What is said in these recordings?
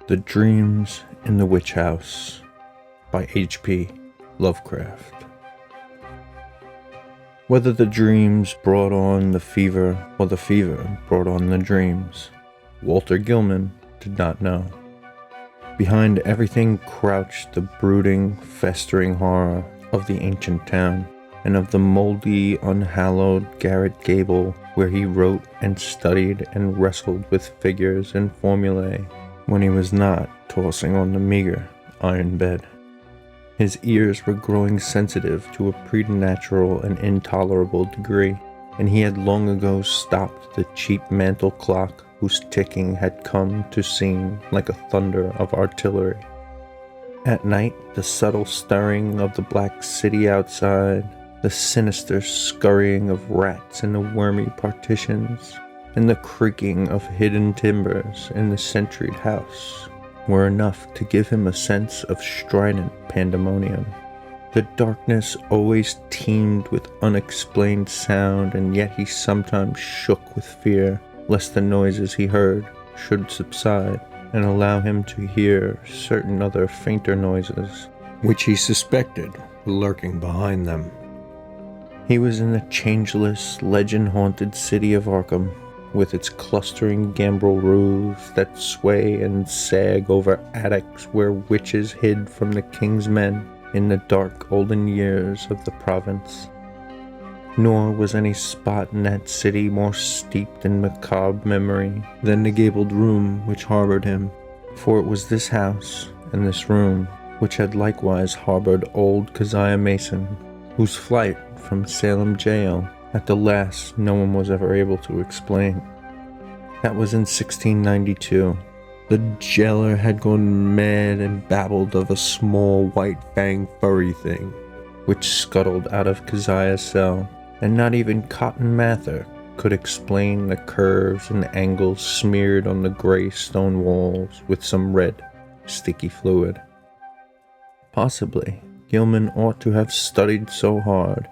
The Dreams in the Witch House by H.P. Lovecraft. Whether the dreams brought on the fever or the fever brought on the dreams, Walter Gilman did not know. Behind everything crouched the brooding, festering horror of the ancient town, and of the moldy, unhallowed garret gable where he wrote and studied and wrestled with figures and formulae when he was not tossing on the meager iron bed. His ears were growing sensitive to a preternatural and intolerable degree, and he had long ago stopped the cheap mantel clock whose ticking had come to seem like a thunder of artillery. At night, the subtle stirring of the black city outside, the sinister scurrying of rats in the wormy partitions, and the creaking of hidden timbers in the sentried house were enough to give him a sense of strident pandemonium. The darkness always teemed with unexplained sound, and yet he sometimes shook with fear lest the noises he heard should subside and allow him to hear certain other fainter noises which he suspected were lurking behind them. He was in the changeless, legend-haunted city of Arkham, with its clustering gambrel roofs that sway and sag over attics where witches hid from the king's men in the dark olden years of the province. Nor was any spot in that city more steeped in macabre memory than the gabled room which harbored him, for it was this house and this room which had likewise harbored old Keziah Mason, whose flight from Salem jail at the last no one was ever able to explain. That was in 1692. The jailer had gone mad and babbled of a small white-fanged furry thing which scuttled out of Keziah's cell, and not even Cotton Mather could explain the curves and angles smeared on the gray stone walls with some red, sticky fluid. Possibly Gilman ought to have studied so hard.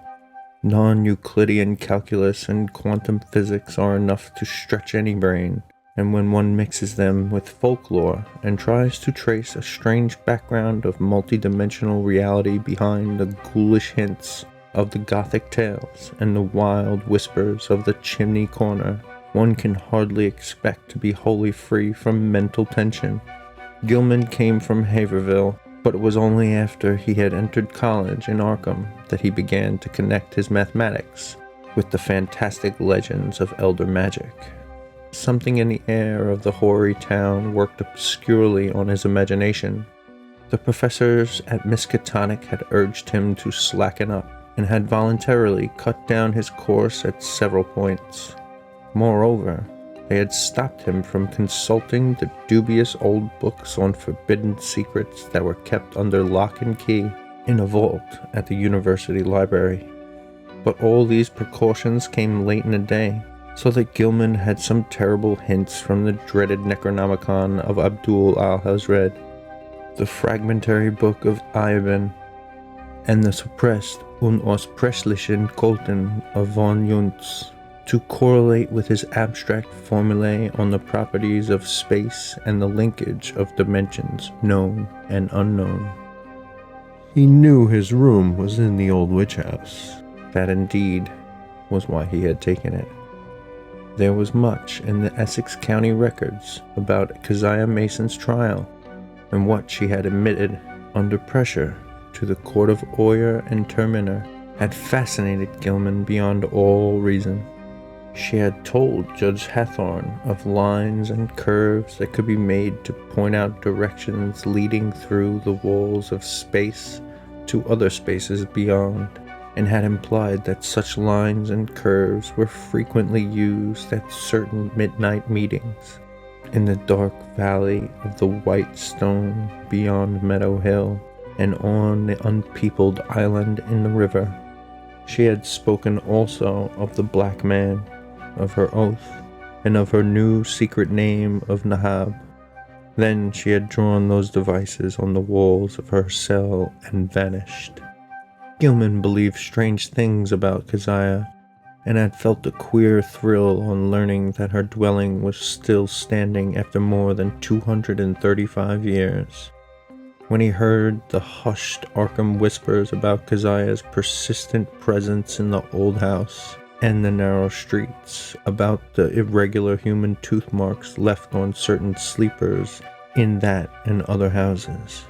Non-Euclidean calculus and quantum physics are enough to stretch any brain, and when one mixes them with folklore and tries to trace a strange background of multidimensional reality behind the ghoulish hints of the Gothic tales and the wild whispers of the chimney corner, one can hardly expect to be wholly free from mental tension. Gilman came from Haverhill, but it was only after he had entered college in Arkham that he began to connect his mathematics with the fantastic legends of elder magic. Something in the air of the hoary town worked obscurely on his imagination. The professors at Miskatonic had urged him to slacken up, and had voluntarily cut down his course at several points. Moreover, they had stopped him from consulting the dubious old books on forbidden secrets that were kept under lock and key in a vault at the university library. But all these precautions came late in the day, so that Gilman had some terrible hints from the dreaded Necronomicon of Abdul al-Hazred, the fragmentary book of Ivan, and the suppressed Unausprechlichen Kulten of von Juntz, to correlate with his abstract formulae on the properties of space and the linkage of dimensions known and unknown. He knew his room was in the old witch house. That indeed was why he had taken it. There was much in the Essex County records about Keziah Mason's trial, and what she had admitted under pressure to the court of Oyer and Terminer had fascinated Gilman beyond all reason. She had told Judge Hathorne of lines and curves that could be made to point out directions leading through the walls of space to other spaces beyond, and had implied that such lines and curves were frequently used at certain midnight meetings in the dark valley of the white stone beyond Meadow Hill, and on the unpeopled island in the river. She had spoken also of the black man, of her oath, and of her new secret name of Nahab. Then she had drawn those devices on the walls of her cell and vanished. Gilman believed strange things about Keziah, and had felt a queer thrill on learning that her dwelling was still standing after more than 235 years. When he heard the hushed Arkham whispers about Keziah's persistent presence in the old house and the narrow streets, about the irregular human tooth marks left on certain sleepers in that and other houses,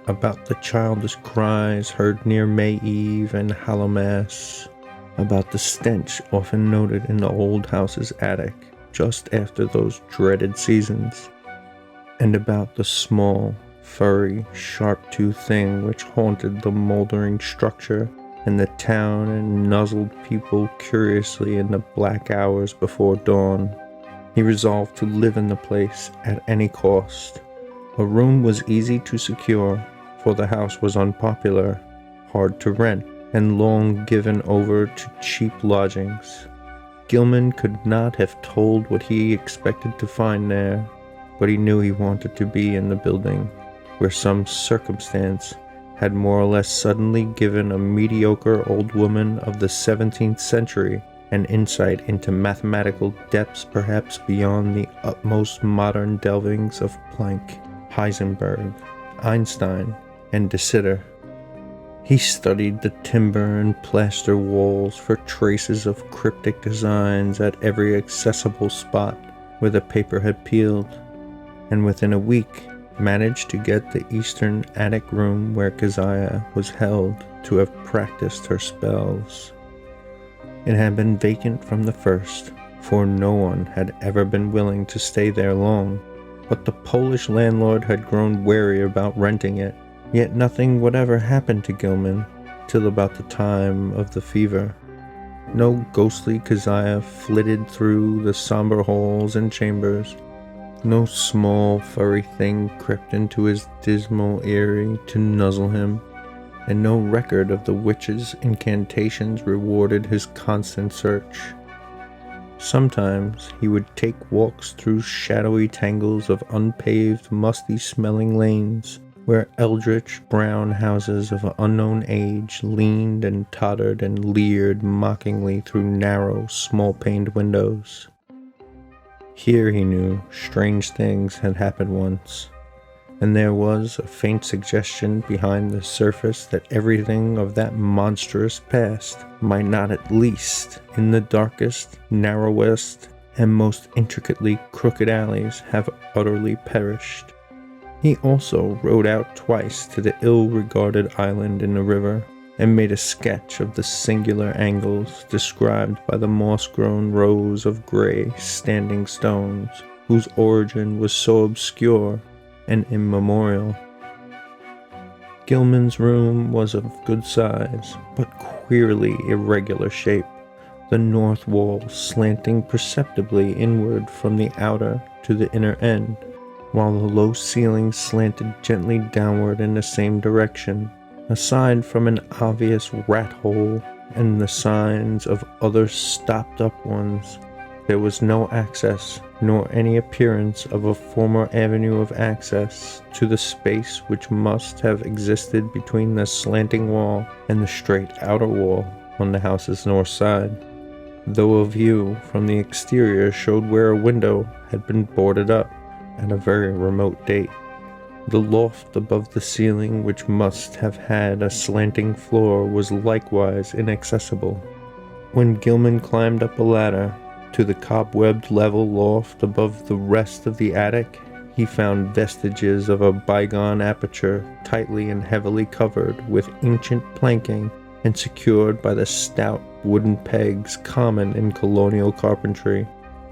about the childish cries heard near May Eve and Hallowmass, about the stench often noted in the old house's attic just after those dreaded seasons, and about the small, furry, sharp-toothed thing which haunted the moldering structure and the town and nuzzled people curiously in the black hours before dawn. He resolved to live in the place at any cost. A room was easy to secure, for the house was unpopular, hard to rent, and long given over to cheap lodgings. Gilman could not have told what he expected to find there, but he knew he wanted to be in the building, where some circumstance had more or less suddenly given a mediocre old woman of the 17th century an insight into mathematical depths perhaps beyond the utmost modern delvings of Planck, Heisenberg, Einstein, and De Sitter. He studied the timber and plaster walls for traces of cryptic designs at every accessible spot where the paper had peeled, and within a week managed to get the eastern attic room where Keziah was held to have practiced her spells. It had been vacant from the first, for no one had ever been willing to stay there long, but the Polish landlord had grown wary about renting it, yet nothing whatever happened to Gilman till about the time of the fever. No ghostly Keziah flitted through the somber halls and chambers. No small furry thing crept into his dismal eyrie to nuzzle him, and no record of the witch's incantations rewarded his constant search. Sometimes he would take walks through shadowy tangles of unpaved, musty-smelling lanes, where eldritch brown houses of unknown age leaned and tottered and leered mockingly through narrow, small-paned windows. Here, he knew, strange things had happened once, and there was a faint suggestion behind the surface that everything of that monstrous past might not, at least in the darkest, narrowest, and most intricately crooked alleys, have utterly perished. He also rode out twice to the ill-regarded island in the river, and made a sketch of the singular angles described by the moss-grown rows of gray standing stones, whose origin was so obscure and immemorial. Gilman's room was of good size, but queerly irregular shape, the north wall slanting perceptibly inward from the outer to the inner end, while the low ceiling slanted gently downward in the same direction. Aside from an obvious rat hole and the signs of other stopped-up ones, there was no access, nor any appearance of a former avenue of access to the space which must have existed between the slanting wall and the straight outer wall on the house's north side, though a view from the exterior showed where a window had been boarded up at a very remote date. The loft above the ceiling, which must have had a slanting floor, was likewise inaccessible. When Gilman climbed up a ladder to the cobwebbed level loft above the rest of the attic, he found vestiges of a bygone aperture, tightly and heavily covered with ancient planking and secured by the stout wooden pegs common in colonial carpentry.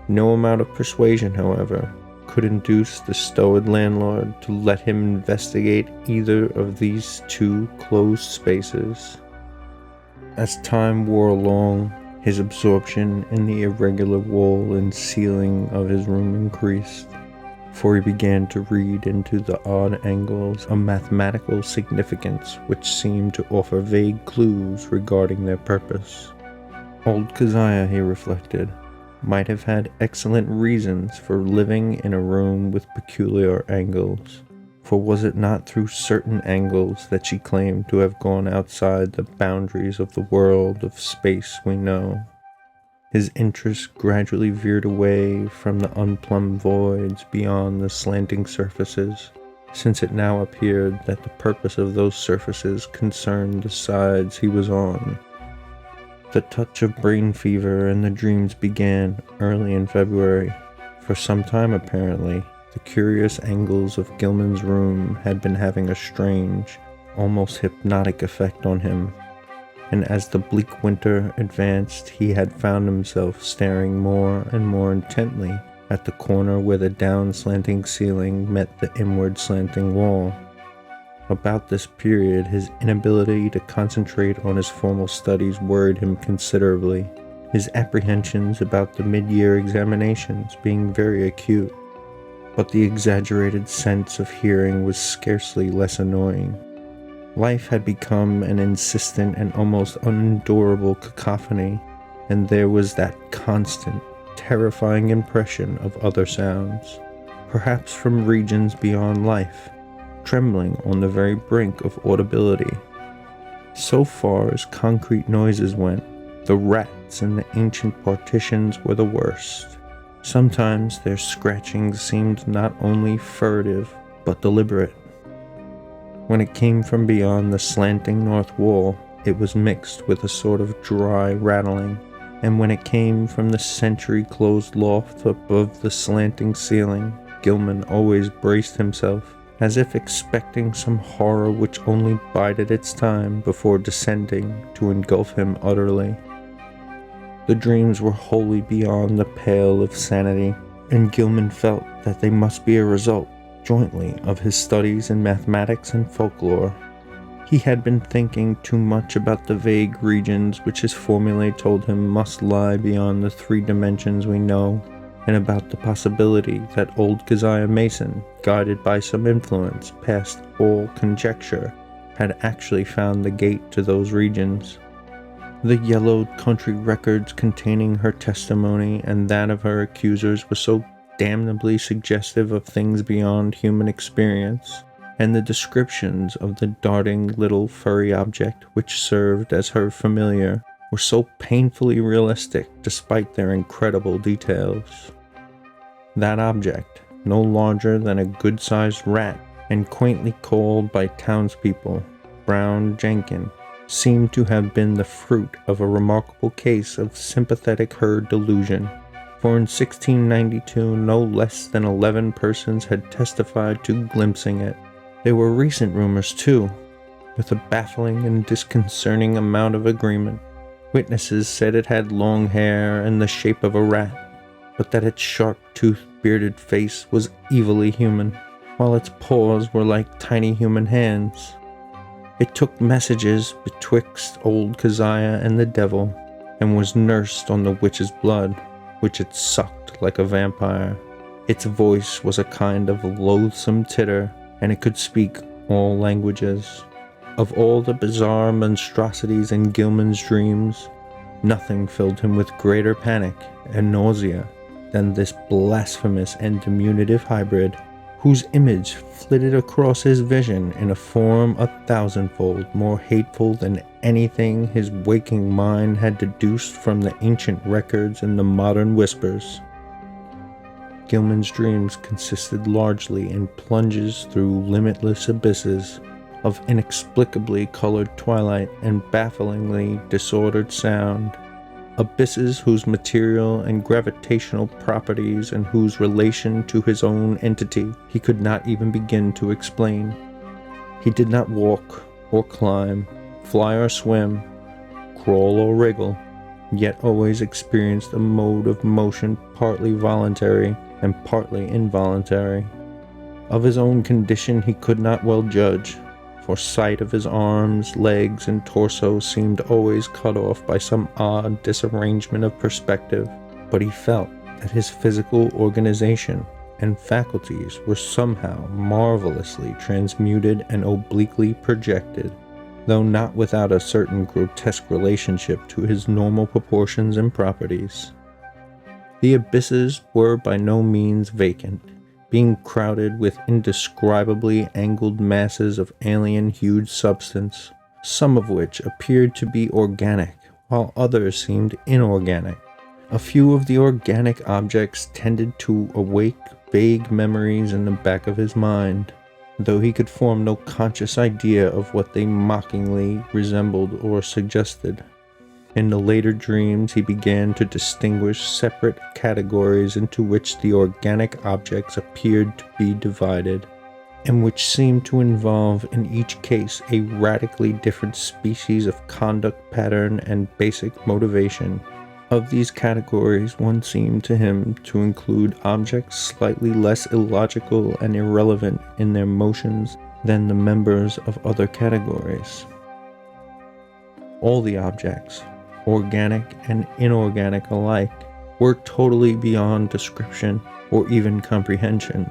No amount of persuasion, however, could induce the stolid landlord to let him investigate either of these two closed spaces. As time wore along, his absorption in the irregular wall and ceiling of his room increased, for he began to read into the odd angles a mathematical significance which seemed to offer vague clues regarding their purpose. Old Keziah, he reflected, might have had excellent reasons for living in a room with peculiar angles, for was it not through certain angles that she claimed to have gone outside the boundaries of the world of space we know? His interest gradually veered away from the unplumbed voids beyond the slanting surfaces, since it now appeared that the purpose of those surfaces concerned the sides he was on. The touch of brain fever and the dreams began early in February. For some time, apparently, the curious angles of Gilman's room had been having a strange, almost hypnotic effect on him, and as the bleak winter advanced, he had found himself staring more and more intently at the corner where the down-slanting ceiling met the inward-slanting wall. About this period, his inability to concentrate on his formal studies worried him considerably, his apprehensions about the mid-year examinations being very acute, but the exaggerated sense of hearing was scarcely less annoying. Life had become an insistent and almost unendurable cacophony, and there was that constant, terrifying impression of other sounds, perhaps from regions beyond life, trembling on the very brink of audibility. So far as concrete noises went, the rats in the ancient partitions were the worst. Sometimes their scratching seemed not only furtive, but deliberate. When it came from beyond the slanting north wall, it was mixed with a sort of dry rattling, and when it came from the century-closed loft above the slanting ceiling, Gilman always braced himself, as if expecting some horror which only bided its time before descending to engulf him utterly. The dreams were wholly beyond the pale of sanity, and Gilman felt that they must be a result, jointly, of his studies in mathematics and folklore. He had been thinking too much about the vague regions which his formulae told him must lie beyond the 3 dimensions we know, and about the possibility that old Keziah Mason, guided by some influence past all conjecture, had actually found the gate to those regions. The yellowed country records containing her testimony and that of her accusers were so damnably suggestive of things beyond human experience, and the descriptions of the darting little furry object which served as her familiar were so painfully realistic despite their incredible details. That object, no larger than a good-sized rat and quaintly called by townspeople Brown Jenkin, seemed to have been the fruit of a remarkable case of sympathetic herd delusion, for in 1692 no less than 11 persons had testified to glimpsing it. There were recent rumors, too, with a baffling and disconcerting amount of agreement. Witnesses said it had long hair and the shape of a rat, but that its sharp-toothed, bearded face was evilly human, while its paws were like tiny human hands. It took messages betwixt old Keziah and the devil, and was nursed on the witch's blood, which it sucked like a vampire. Its voice was a kind of loathsome titter, and it could speak all languages. Of all the bizarre monstrosities in Gilman's dreams, nothing filled him with greater panic and nausea than this blasphemous and diminutive hybrid, whose image flitted across his vision in a form 1,000-fold more hateful than anything his waking mind had deduced from the ancient records and the modern whispers. Gilman's dreams consisted largely in plunges through limitless abysses of inexplicably colored twilight and bafflingly disordered sound, abysses whose material and gravitational properties and whose relation to his own entity he could not even begin to explain. He did not walk or climb, fly or swim, crawl or wriggle, yet always experienced a mode of motion partly voluntary and partly involuntary. Of his own condition he could not well judge, for sight of his arms, legs, and torso seemed always cut off by some odd disarrangement of perspective, but he felt that his physical organization and faculties were somehow marvelously transmuted and obliquely projected, though not without a certain grotesque relationship to his normal proportions and properties. The abysses were by no means vacant, being crowded with indescribably angled masses of alien-hued substance, some of which appeared to be organic, while others seemed inorganic, A few of the organic objects tended to awake vague memories in the back of his mind, though he could form no conscious idea of what they mockingly resembled or suggested. In the later dreams, he began to distinguish separate categories into which the organic objects appeared to be divided, and which seemed to involve in each case a radically different species of conduct pattern and basic motivation. Of these categories, one seemed to him to include objects slightly less illogical and irrelevant in their motions than the members of other categories. All the objects, organic and inorganic alike, were totally beyond description or even comprehension.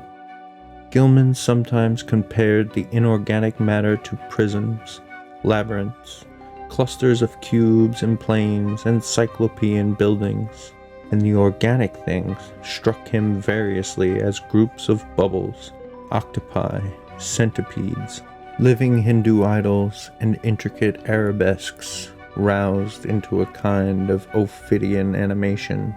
Gilman sometimes compared the inorganic matter to prisms, labyrinths, clusters of cubes and planes, and cyclopean buildings, and the organic things struck him variously as groups of bubbles, octopi, centipedes, living Hindu idols, and intricate arabesques roused into a kind of Ophidian animation.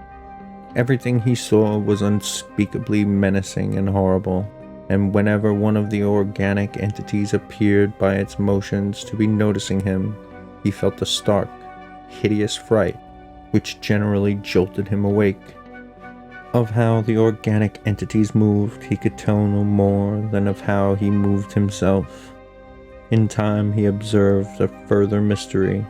Everything he saw was unspeakably menacing and horrible, and whenever one of the organic entities appeared by its motions to be noticing him, he felt a stark, hideous fright, which generally jolted him awake. Of how the organic entities moved, he could tell no more than of how he moved himself. In time, he observed a further mystery,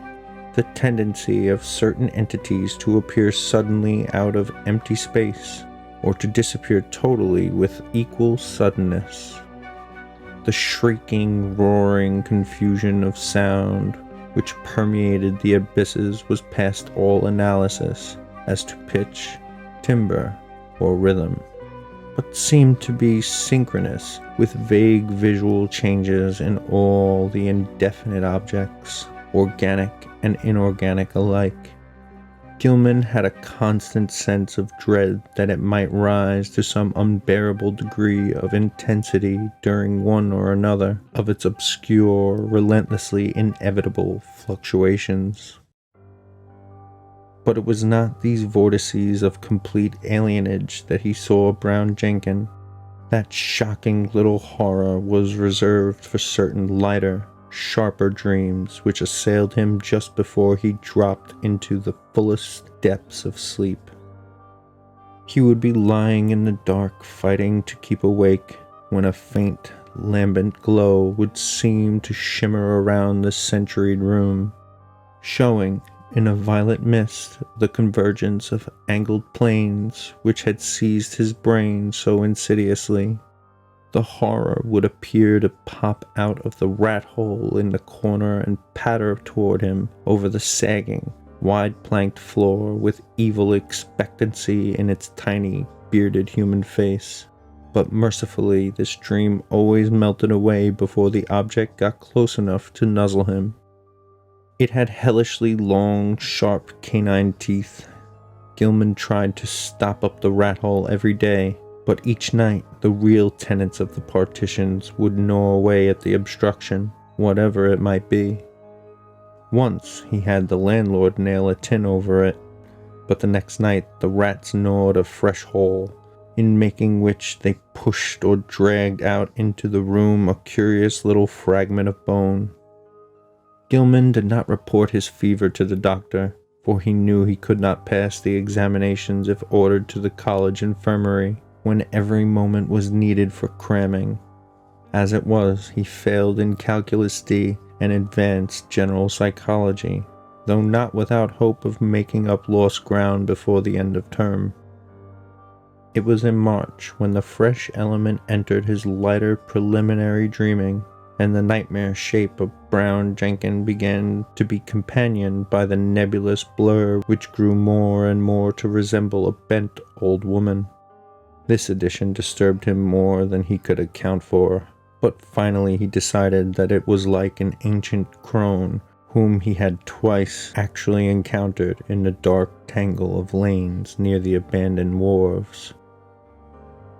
the tendency of certain entities to appear suddenly out of empty space, or to disappear totally with equal suddenness. The shrieking, roaring confusion of sound which permeated the abysses was past all analysis as to pitch, timbre, or rhythm, but seemed to be synchronous with vague visual changes in all the indefinite objects, organic and inorganic alike. Gilman had a constant sense of dread that it might rise to some unbearable degree of intensity during one or another of its obscure, relentlessly inevitable fluctuations. But it was not these vortices of complete alienage that he saw Brown Jenkin. That shocking little horror was reserved for certain lighter, sharper dreams which assailed him just before he dropped into the fullest depths of sleep. He would be lying in the dark fighting to keep awake when a faint, lambent glow would seem to shimmer around the centuried room, showing in a violet mist the convergence of angled planes which had seized his brain so insidiously. The horror would appear to pop out of the rat hole in the corner and patter toward him over the sagging, wide-planked floor with evil expectancy in its tiny, bearded human face. But mercifully, this dream always melted away before the object got close enough to nuzzle him. It had hellishly long, sharp canine teeth. Gilman tried to stop up the rat hole every day, but each night the real tenants of the partitions would gnaw away at the obstruction, whatever it might be. Once he had the landlord nail a tin over it, but the next night the rats gnawed a fresh hole, in making which they pushed or dragged out into the room a curious little fragment of bone. Gilman did not report his fever to the doctor, for he knew he could not pass the examinations if ordered to the college infirmary, when every moment was needed for cramming. As it was, he failed in Calculus D and advanced general psychology, though not without hope of making up lost ground before the end of term. It was in March when the fresh element entered his lighter preliminary dreaming, and the nightmare shape of Brown Jenkin began to be companioned by the nebulous blur which grew more and more to resemble a bent old woman. This addition disturbed him more than he could account for, but finally he decided that it was like an ancient crone whom he had twice actually encountered in the dark tangle of lanes near the abandoned wharves.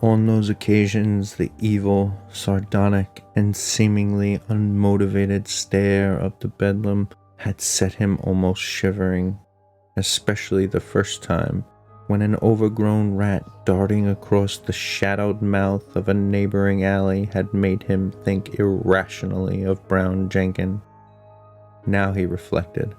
On those occasions, the evil, sardonic, and seemingly unmotivated stare of the bedlam had set him almost shivering, especially the first time when an overgrown rat darting across the shadowed mouth of a neighboring alley had made him think irrationally of Brown Jenkin. Now he reflected,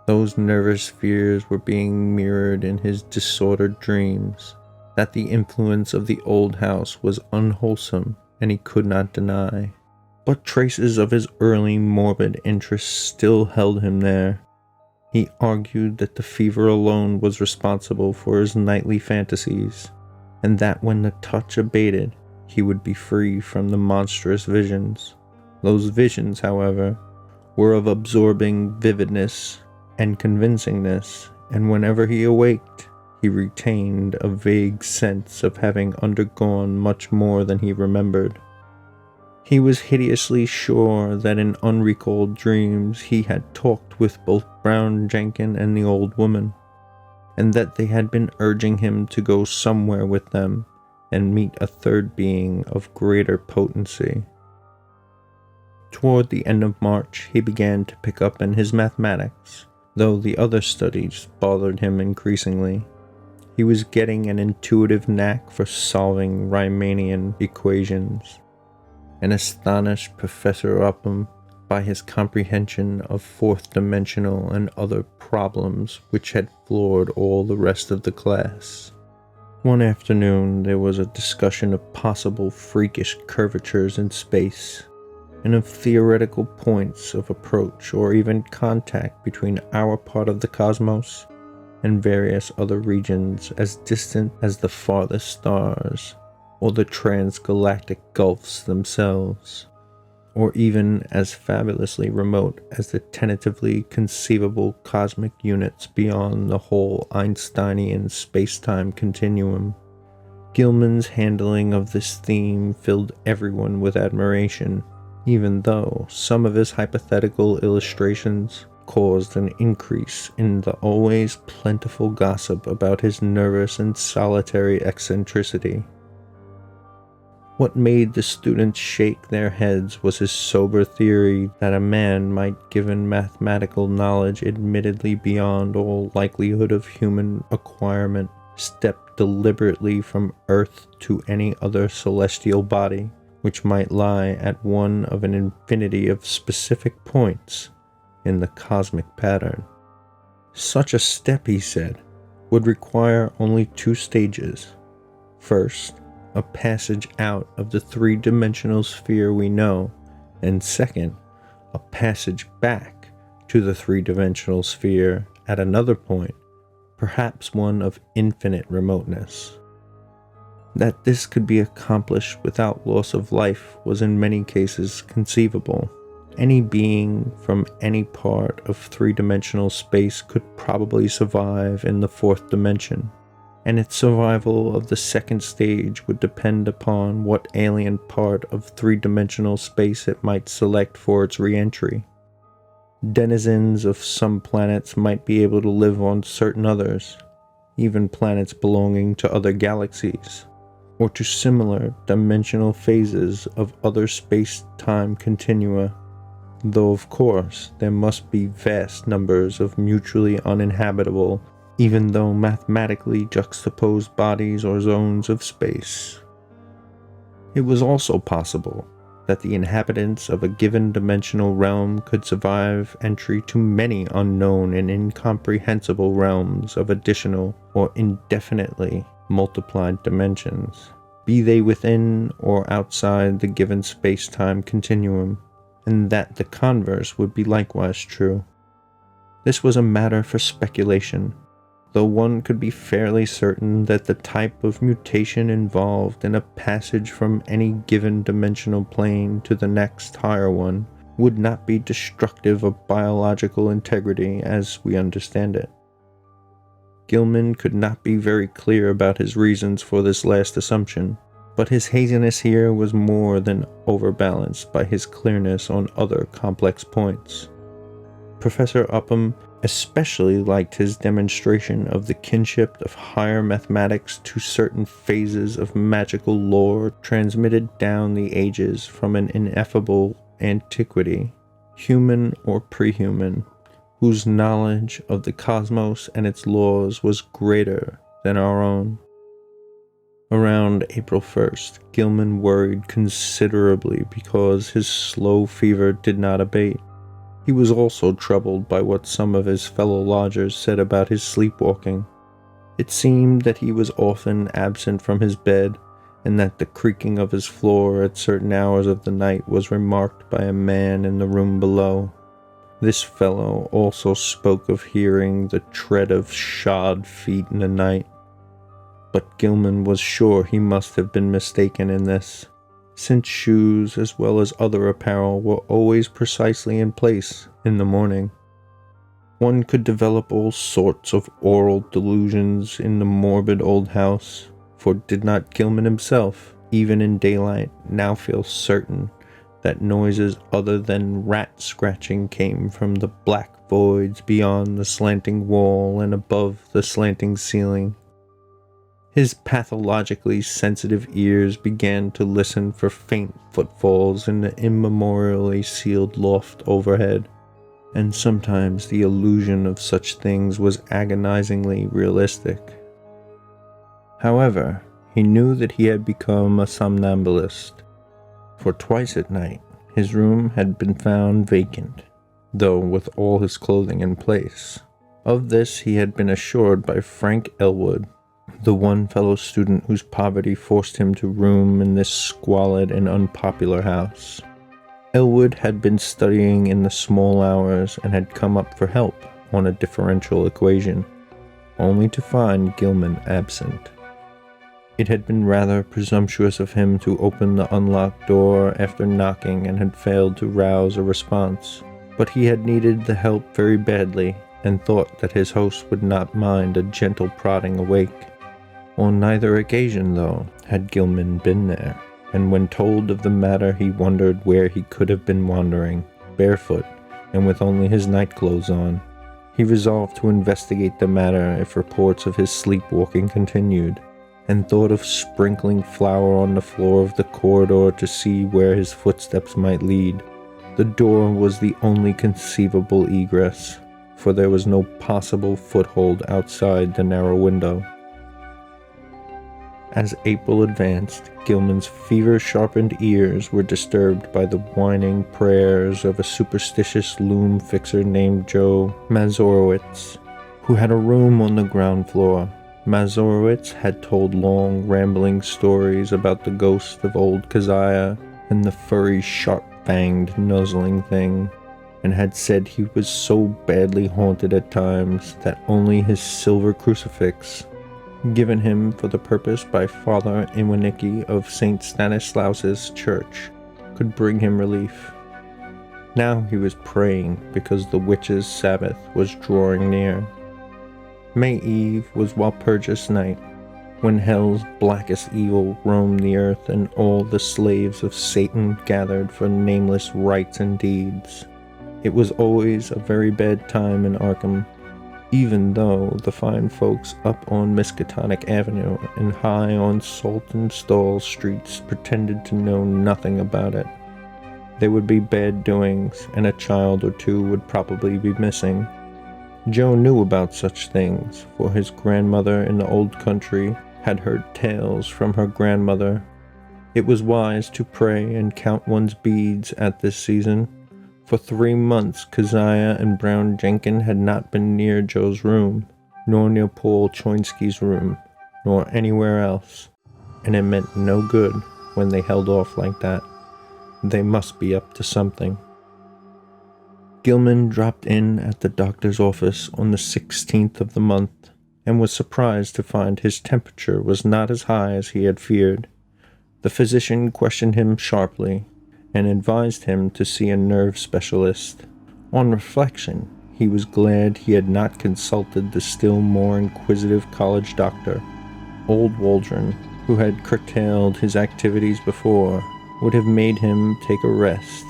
those nervous fears were being mirrored in his disordered dreams, that the influence of the old house was unwholesome and he could not deny. But traces of his early morbid interests still held him there. He argued that the fever alone was responsible for his nightly fantasies, and that when the touch abated, he would be free from the monstrous visions. Those visions, however, were of absorbing vividness and convincingness, and whenever he awaked, he retained a vague sense of having undergone much more than he remembered. He was hideously sure that in unrecalled dreams he had talked with both Brown Jenkin and the old woman, and that they had been urging him to go somewhere with them and meet a third being of greater potency. Toward the end of March, he began to pick up in his mathematics, though the other studies bothered him increasingly. He was getting an intuitive knack for solving Riemannian equations, and astonished Professor Upham by his comprehension of fourth-dimensional and other problems which had floored all the rest of the class. One afternoon there was a discussion of possible freakish curvatures in space, and of theoretical points of approach or even contact between our part of the cosmos and various other regions as distant as the farthest stars, or the transgalactic gulfs themselves, or even as fabulously remote as the tentatively conceivable cosmic units beyond the whole Einsteinian space-time continuum. Gilman's handling of this theme filled everyone with admiration, even though some of his hypothetical illustrations caused an increase in the always plentiful gossip about his nervous and solitary eccentricity. What made the students shake their heads was his sober theory that a man might, given mathematical knowledge admittedly beyond all likelihood of human acquirement, step deliberately from Earth to any other celestial body, which might lie at one of an infinity of specific points in the cosmic pattern. Such a step, he said, would require only two stages. First, a passage out of the three-dimensional sphere we know, and second, a passage back to the three-dimensional sphere at another point, perhaps one of infinite remoteness. That this could be accomplished without loss of life was in many cases conceivable. Any being from any part of three-dimensional space could probably survive in the fourth dimension, and its survival of the second stage would depend upon what alien part of three-dimensional space it might select for its re-entry. Denizens of some planets might be able to live on certain others, even planets belonging to other galaxies, or to similar dimensional phases of other space-time continua, though of course there must be vast numbers of mutually uninhabitable, even though mathematically juxtaposed bodies or zones of space. It was also possible that the inhabitants of a given dimensional realm could survive entry to many unknown and incomprehensible realms of additional or indefinitely multiplied dimensions, be they within or outside the given space-time continuum, and that the converse would be likewise true. This was a matter for speculation, though one could be fairly certain that the type of mutation involved in a passage from any given dimensional plane to the next higher one would not be destructive of biological integrity as we understand it. Gilman could not be very clear about his reasons for this last assumption, but his haziness here was more than overbalanced by his clearness on other complex points. Professor Upham especially liked his demonstration of the kinship of higher mathematics to certain phases of magical lore transmitted down the ages from an ineffable antiquity, human or pre-human, whose knowledge of the cosmos and its laws was greater than our own. Around April 1st, Gilman worried considerably because his slow fever did not abate. He was also troubled by what some of his fellow lodgers said about his sleepwalking. It seemed that he was often absent from his bed, and that the creaking of his floor at certain hours of the night was remarked by a man in the room below. This fellow also spoke of hearing the tread of shod feet in the night, but Gilman was sure he must have been mistaken in this, since shoes as well as other apparel were always precisely in place in the morning. One could develop all sorts of oral delusions in the morbid old house, for did not Gilman himself, even in daylight, now feel certain that noises other than rat scratching came from the black voids beyond the slanting wall and above the slanting ceiling? His pathologically sensitive ears began to listen for faint footfalls in the immemorially sealed loft overhead, and sometimes the illusion of such things was agonizingly realistic. However, he knew that he had become a somnambulist, for twice at night his room had been found vacant, though with all his clothing in place. Of this he had been assured by Frank Elwood, the one fellow student whose poverty forced him to room in this squalid and unpopular house. Elwood had been studying in the small hours and had come up for help on a differential equation, only to find Gilman absent. It had been rather presumptuous of him to open the unlocked door after knocking and had failed to rouse a response, but he had needed the help very badly and thought that his host would not mind a gentle prodding awake. On neither occasion, though, had Gilman been there, and when told of the matter he wondered where he could have been wandering, barefoot, and with only his nightclothes on. He resolved to investigate the matter if reports of his sleepwalking continued, and thought of sprinkling flour on the floor of the corridor to see where his footsteps might lead. The door was the only conceivable egress, for there was no possible foothold outside the narrow window. As April advanced, Gilman's fever-sharpened ears were disturbed by the whining prayers of a superstitious loom fixer named Joe Mazurowitz, who had a room on the ground floor. Mazurowitz had told long, rambling stories about the ghost of old Keziah and the furry, sharp-fanged, nuzzling thing, and had said he was so badly haunted at times that only his silver crucifix, given him for the purpose by Father Iwanicki of St. Stanislaus's church, could bring him relief. Now he was praying because the witches' Sabbath was drawing near. May Eve was Walpurgis night, when hell's blackest evil roamed the earth and all the slaves of Satan gathered for nameless rites and deeds. It was always a very bad time in Arkham, even though the fine folks up on Miskatonic Avenue and high on Saltonstall streets pretended to know nothing about it. There would be bad doings, and a child or two would probably be missing. Joe knew about such things, for his grandmother in the old country had heard tales from her grandmother. It was wise to pray and count one's beads at this season. For 3 months, Keziah and Brown Jenkin had not been near Joe's room, nor near Paul Choinsky's room, nor anywhere else, and it meant no good when they held off like that. They must be up to something. Gilman dropped in at the doctor's office on the 16th of the month, and was surprised to find his temperature was not as high as he had feared. The physician questioned him sharply, and advised him to see a nerve specialist. On reflection, he was glad he had not consulted the still more inquisitive college doctor. Old Waldron, who had curtailed his activities before, would have made him take a rest,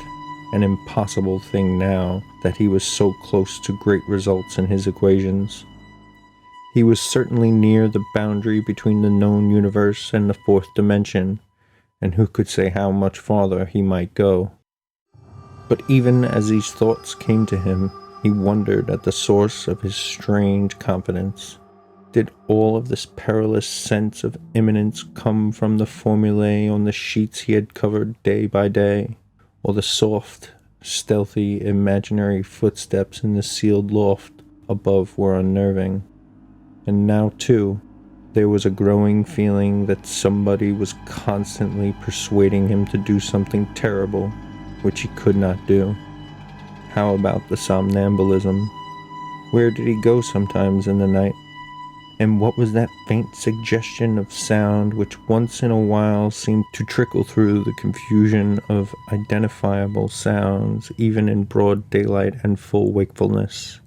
an impossible thing now that he was so close to great results in his equations. He was certainly near the boundary between the known universe and the fourth dimension, and who could say how much farther he might go? But even as these thoughts came to him, he wondered at the source of his strange confidence. Did all of this perilous sense of imminence come from the formulae on the sheets he had covered day by day, or the soft, stealthy, imaginary footsteps in the sealed loft above were unnerving? And now, too, there was a growing feeling that somebody was constantly persuading him to do something terrible, which he could not do. How about the somnambulism? Where did he go sometimes in the night? And what was that faint suggestion of sound which once in a while seemed to trickle through the confusion of identifiable sounds, even in broad daylight and full wakefulness?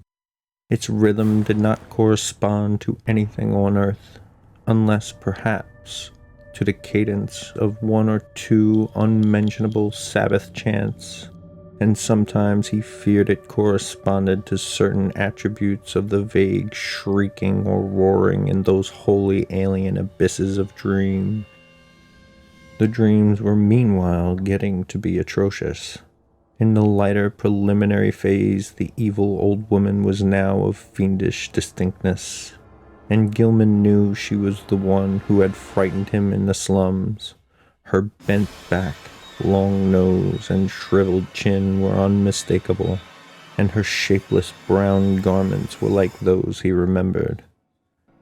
Its rhythm did not correspond to anything on earth, unless perhaps to the cadence of one or two unmentionable Sabbath chants, and sometimes he feared it corresponded to certain attributes of the vague shrieking or roaring in those wholly alien abysses of dream. The dreams were meanwhile getting to be atrocious. In the lighter preliminary phase, the evil old woman was now of fiendish distinctness, and Gilman knew she was the one who had frightened him in the slums. Her bent back, long nose, and shriveled chin were unmistakable, and her shapeless brown garments were like those he remembered.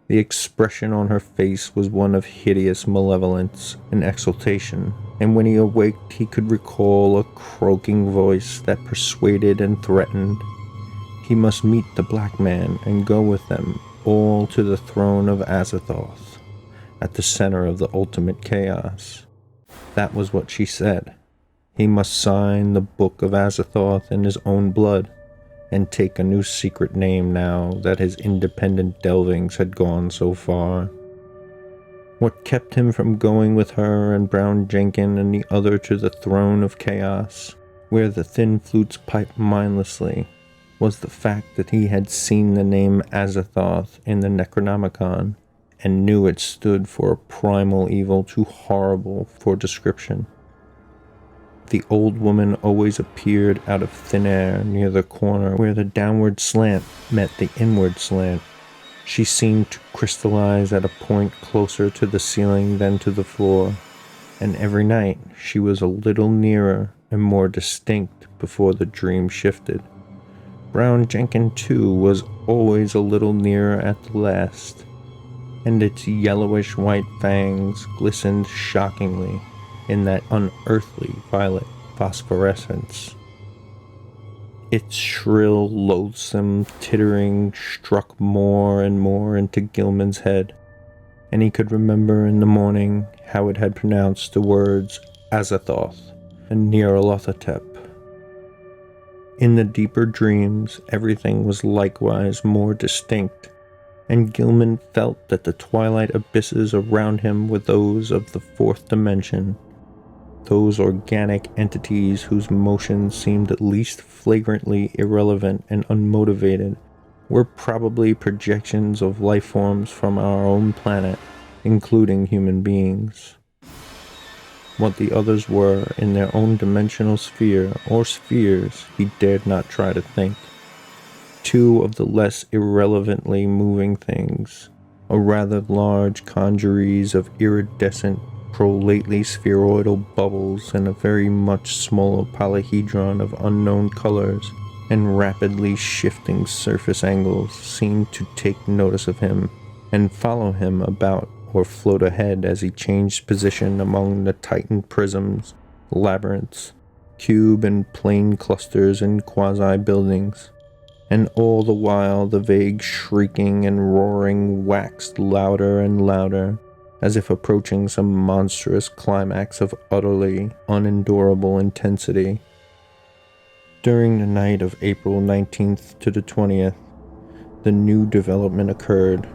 The expression on her face was one of hideous malevolence and exultation, and when he awaked he could recall a croaking voice that persuaded and threatened. He must meet the black man and go with them all to the throne of Azathoth, at the center of the ultimate chaos. That was what she said. He must sign the book of Azathoth in his own blood, and take a new secret name now that his independent delvings had gone so far. What kept him from going with her and Brown Jenkin and the other to the throne of chaos, where the thin flutes piped mindlessly, was the fact that he had seen the name Azathoth in the Necronomicon, and knew it stood for a primal evil too horrible for description. The old woman always appeared out of thin air near the corner where the downward slant met the inward slant. She seemed to crystallize at a point closer to the ceiling than to the floor, and every night she was a little nearer and more distinct before the dream shifted. Brown Jenkin, too, was always a little nearer at the last, and its yellowish-white fangs glistened shockingly in that unearthly violet phosphorescence. Its shrill, loathsome tittering struck more and more into Gilman's head, and he could remember in the morning how it had pronounced the words Azathoth and Nyarlathotep. In the deeper dreams, everything was likewise more distinct, and Gilman felt that the twilight abysses around him were those of the fourth dimension, those organic entities whose motions seemed at least flagrantly irrelevant and unmotivated were probably projections of life forms from our own planet, including human beings. What the others were in their own dimensional sphere or spheres he dared not try to think. Two of the less irrelevantly moving things, a rather large congeries of iridescent prolately spheroidal bubbles and a very much smaller polyhedron of unknown colors and rapidly shifting surface angles, seemed to take notice of him and follow him about or float ahead as he changed position among the tightened prisms, labyrinths, cube and plane clusters and quasi-buildings. And all the while the vague shrieking and roaring waxed louder and louder, as if approaching some monstrous climax of utterly unendurable intensity. During the night of April 19th to the 20th, the new development occurred.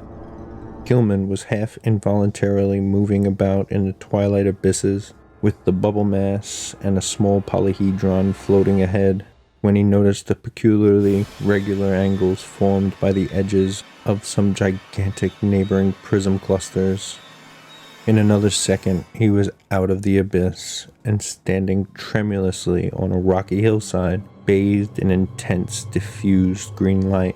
Gilman was half involuntarily moving about in the twilight abysses with the bubble mass and a small polyhedron floating ahead when he noticed the peculiarly regular angles formed by the edges of some gigantic neighboring prism clusters. In another second, he was out of the abyss and standing tremulously on a rocky hillside, bathed in intense, diffused green light.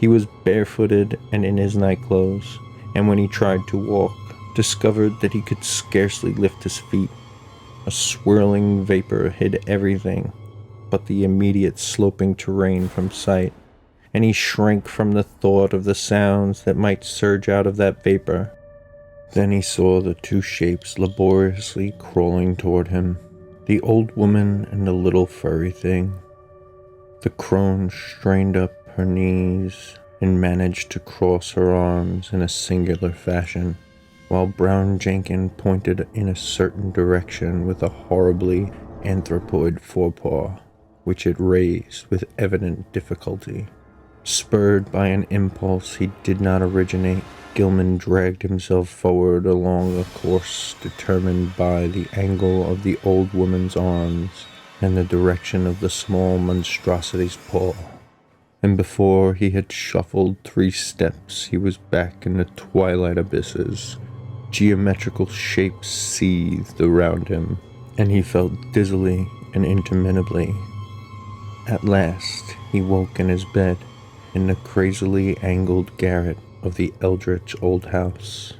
He was barefooted and in his nightclothes, and when he tried to walk, discovered that he could scarcely lift his feet. A swirling vapor hid everything but the immediate sloping terrain from sight, and he shrank from the thought of the sounds that might surge out of that vapor. Then he saw the two shapes laboriously crawling toward him, the old woman and the little furry thing. The crone strained up her knees and managed to cross her arms in a singular fashion, while Brown Jenkin pointed in a certain direction with a horribly anthropoid forepaw, which it raised with evident difficulty. Spurred by an impulse he did not originate, Gilman dragged himself forward along a course determined by the angle of the old woman's arms and the direction of the small monstrosity's paw. And before he had shuffled 3 steps, he was back in the twilight abysses. Geometrical shapes seethed around him, and he felt dizzily and interminably. At last, he woke in his bed, in the crazily angled garret of the eldritch old house.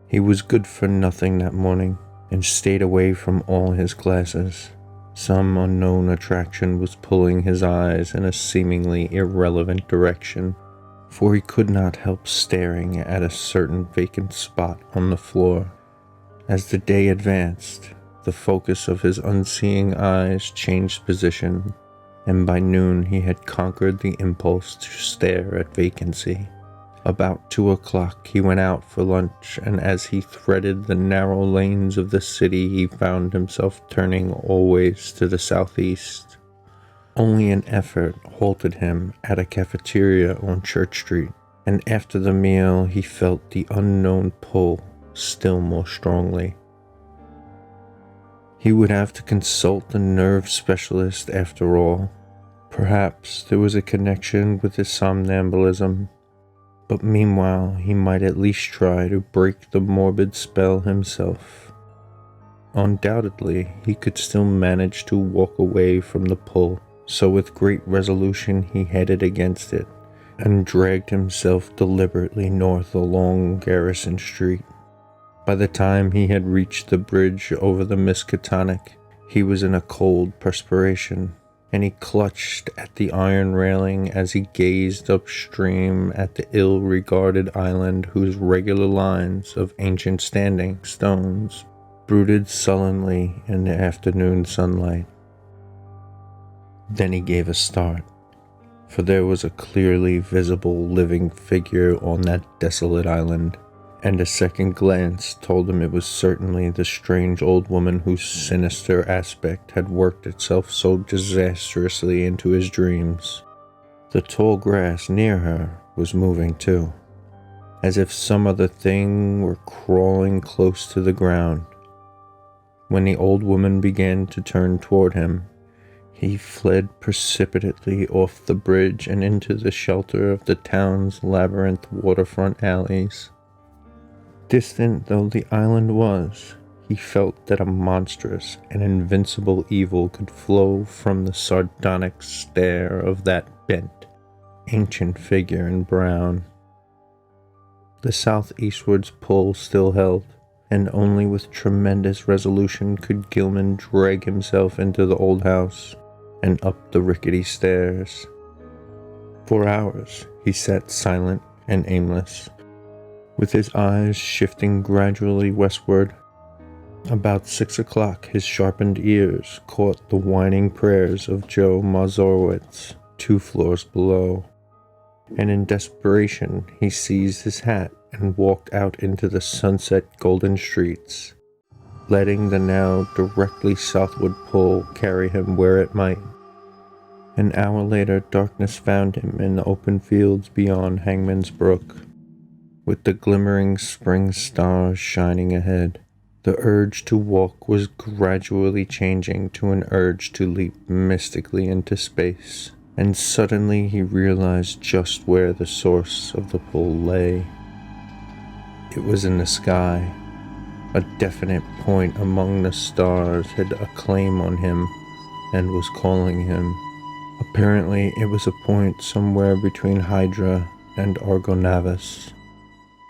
He was good for nothing that morning, and stayed away from all his classes. Some unknown attraction was pulling his eyes in a seemingly irrelevant direction, for he could not help staring at a certain vacant spot on the floor. As the day advanced, the focus of his unseeing eyes changed position, and by noon he had conquered the impulse to stare at vacancy. About 2 o'clock he went out for lunch, and as he threaded the narrow lanes of the city he found himself turning always to the southeast. Only an effort halted him at a cafeteria on Church Street, and after the meal he felt the unknown pull still more strongly. He would have to consult a nerve specialist after all. Perhaps there was a connection with his somnambulism, but meanwhile he might at least try to break the morbid spell himself. Undoubtedly, he could still manage to walk away from the pull, so with great resolution he headed against it, and dragged himself deliberately north along Garrison Street. By the time he had reached the bridge over the Miskatonic, he was in a cold perspiration, and he clutched at the iron railing as he gazed upstream at the ill-regarded island whose regular lines of ancient standing stones brooded sullenly in the afternoon sunlight. Then he gave a start, for there was a clearly visible living figure on that desolate island, and a second glance told him it was certainly the strange old woman whose sinister aspect had worked itself so disastrously into his dreams. The tall grass near her was moving too, as if some other thing were crawling close to the ground. When the old woman began to turn toward him, he fled precipitately off the bridge and into the shelter of the town's labyrinth waterfront alleys. Distant though the island was, he felt that a monstrous and invincible evil could flow from the sardonic stare of that bent, ancient figure in brown. The southeastward's pull still held, and only with tremendous resolution could Gilman drag himself into the old house and up the rickety stairs. For hours he sat silent and aimless, with his eyes shifting gradually westward. About 6 o'clock his sharpened ears caught the whining prayers of Joe Mazurowitz 2 floors below, and in desperation he seized his hat and walked out into the sunset golden streets, letting the now directly southward pull carry him where it might. An hour later darkness found him in the open fields beyond Hangman's Brook, with the glimmering spring stars shining ahead. The urge to walk was gradually changing to an urge to leap mystically into space, and suddenly he realized just where the source of the pull lay. It was in the sky. A definite point among the stars had a claim on him and was calling him. Apparently, it was a point somewhere between Hydra and Argonavis,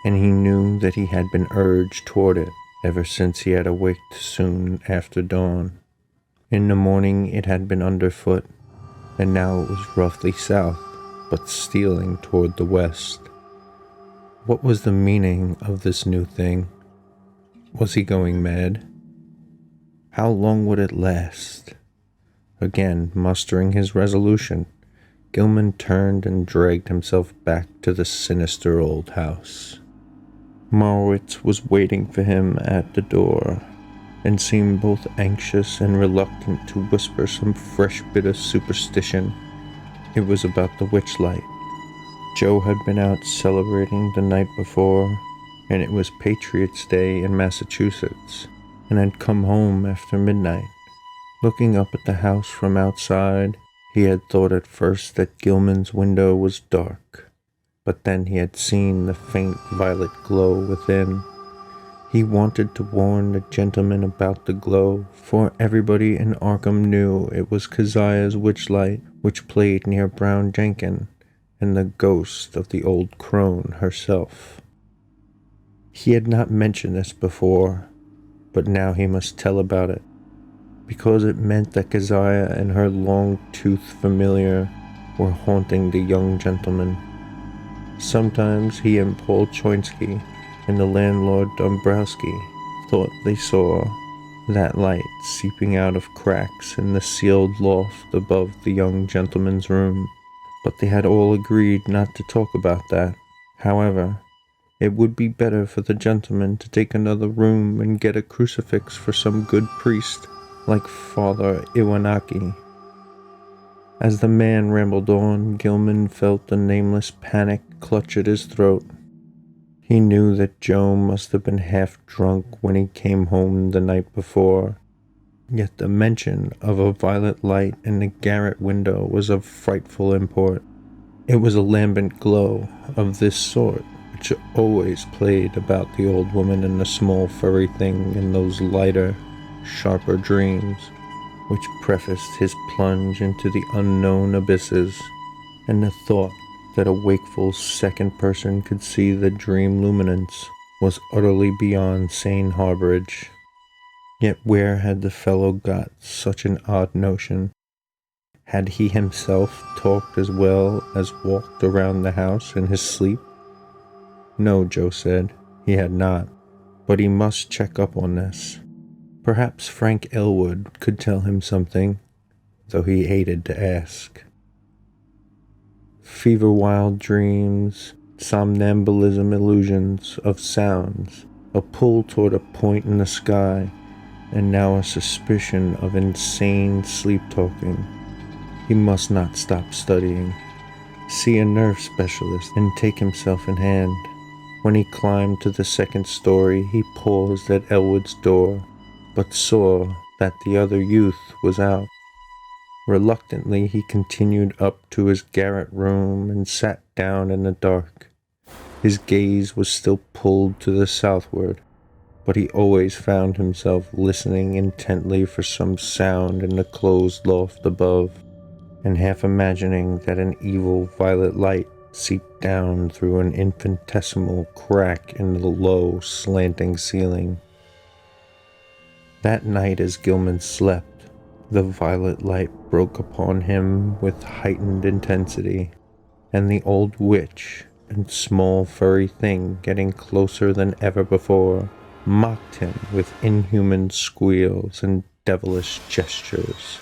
and he knew that he had been urged toward it ever since he had awaked soon after dawn. In the morning it had been underfoot, and now it was roughly south, but stealing toward the west. What was the meaning of this new thing? Was he going mad? How long would it last? Again, mustering his resolution, Gilman turned and dragged himself back to the sinister old house. Marowitz was waiting for him at the door, and seemed both anxious and reluctant to whisper some fresh bit of superstition. It was about the witchlight. Joe had been out celebrating the night before, and it was Patriots' Day in Massachusetts, and had come home after midnight. Looking up at the house from outside, he had thought at first that Gilman's window was dark, but then he had seen the faint violet glow within. He wanted to warn the gentleman about the glow, for everybody in Arkham knew it was Keziah's witchlight which played near Brown Jenkin, and the ghost of the old crone herself. He had not mentioned this before, but now he must tell about it, because it meant that Keziah and her long-toothed familiar were haunting the young gentleman. Sometimes he and Paul Choinsky and the landlord Dombrowski thought they saw that light seeping out of cracks in the sealed loft above the young gentleman's room, but they had all agreed not to talk about that. However, it would be better for the gentleman to take another room and get a crucifix for some good priest like Father Iwanaki. As the man rambled on, Gilman felt a nameless panic clutch at his throat. He knew that Joe must have been half drunk when he came home the night before, yet the mention of a violet light in the garret window was of frightful import. It was a lambent glow of this sort which always played about the old woman and the small furry thing in those lighter, sharper dreams, which prefaced his plunge into the unknown abysses, and the thought that a wakeful second person could see the dream luminance was utterly beyond sane harborage. Yet where had the fellow got such an odd notion? Had he himself talked as well as walked around the house in his sleep? No, Joe said, he had not, but he must check up on this. Perhaps Frank Elwood could tell him something, though he hated to ask. Fever-wild dreams, somnambulism illusions of sounds, a pull toward a point in the sky, and now a suspicion of insane sleep-talking. He must not stop studying. See a nerve specialist and take himself in hand. When he climbed to the second story, he paused at Elwood's door, but saw that the other youth was out. Reluctantly, he continued up to his garret room and sat down in the dark. His gaze was still pulled to the southward, but he always found himself listening intently for some sound in the closed loft above, and half imagining that an evil violet light seeped down through an infinitesimal crack in the low, slanting ceiling. That night as Gilman slept, the violet light broke upon him with heightened intensity, and the old witch and small furry thing, getting closer than ever before, mocked him with inhuman squeals and devilish gestures.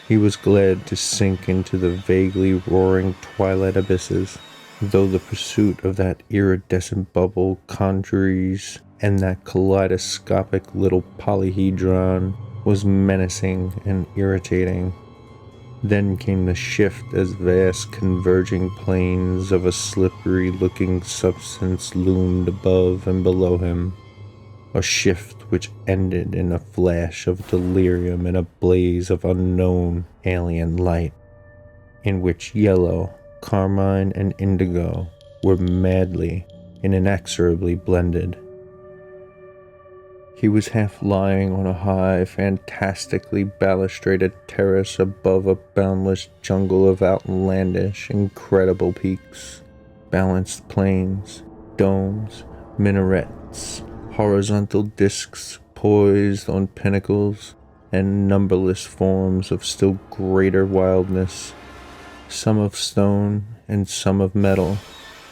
He was glad to sink into the vaguely roaring twilight abysses, though the pursuit of that iridescent bubble congeries and that kaleidoscopic little polyhedron was menacing and irritating. Then came the shift as vast converging planes of a slippery-looking substance loomed above and below him, a shift which ended in a flash of delirium and a blaze of unknown alien light, in which yellow, carmine, and indigo were madly and inexorably blended. He was half lying on a high, fantastically balustraded terrace above a boundless jungle of outlandish, incredible peaks, balanced plains, domes, minarets, horizontal discs poised on pinnacles, and numberless forms of still greater wildness, some of stone and some of metal,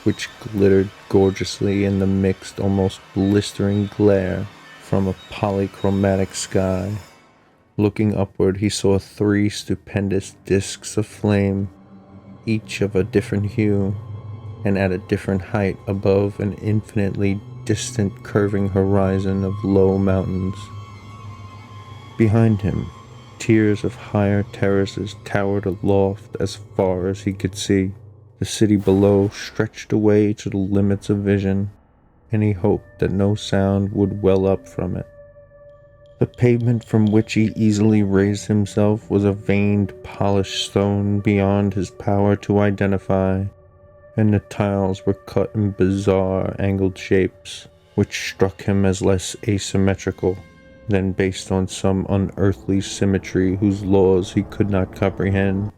which glittered gorgeously in the mixed, almost blistering glare from a polychromatic sky. Looking upward, he saw 3 stupendous discs of flame, each of a different hue, and at a different height above an infinitely distant curving horizon of low mountains. Behind him, tiers of higher terraces towered aloft as far as he could see. The city below stretched away to the limits of vision, and he hoped that no sound would well up from it. The pavement from which he easily raised himself was a veined, polished stone beyond his power to identify, and the tiles were cut in bizarre, angled shapes, which struck him as less asymmetrical than based on some unearthly symmetry whose laws he could not comprehend.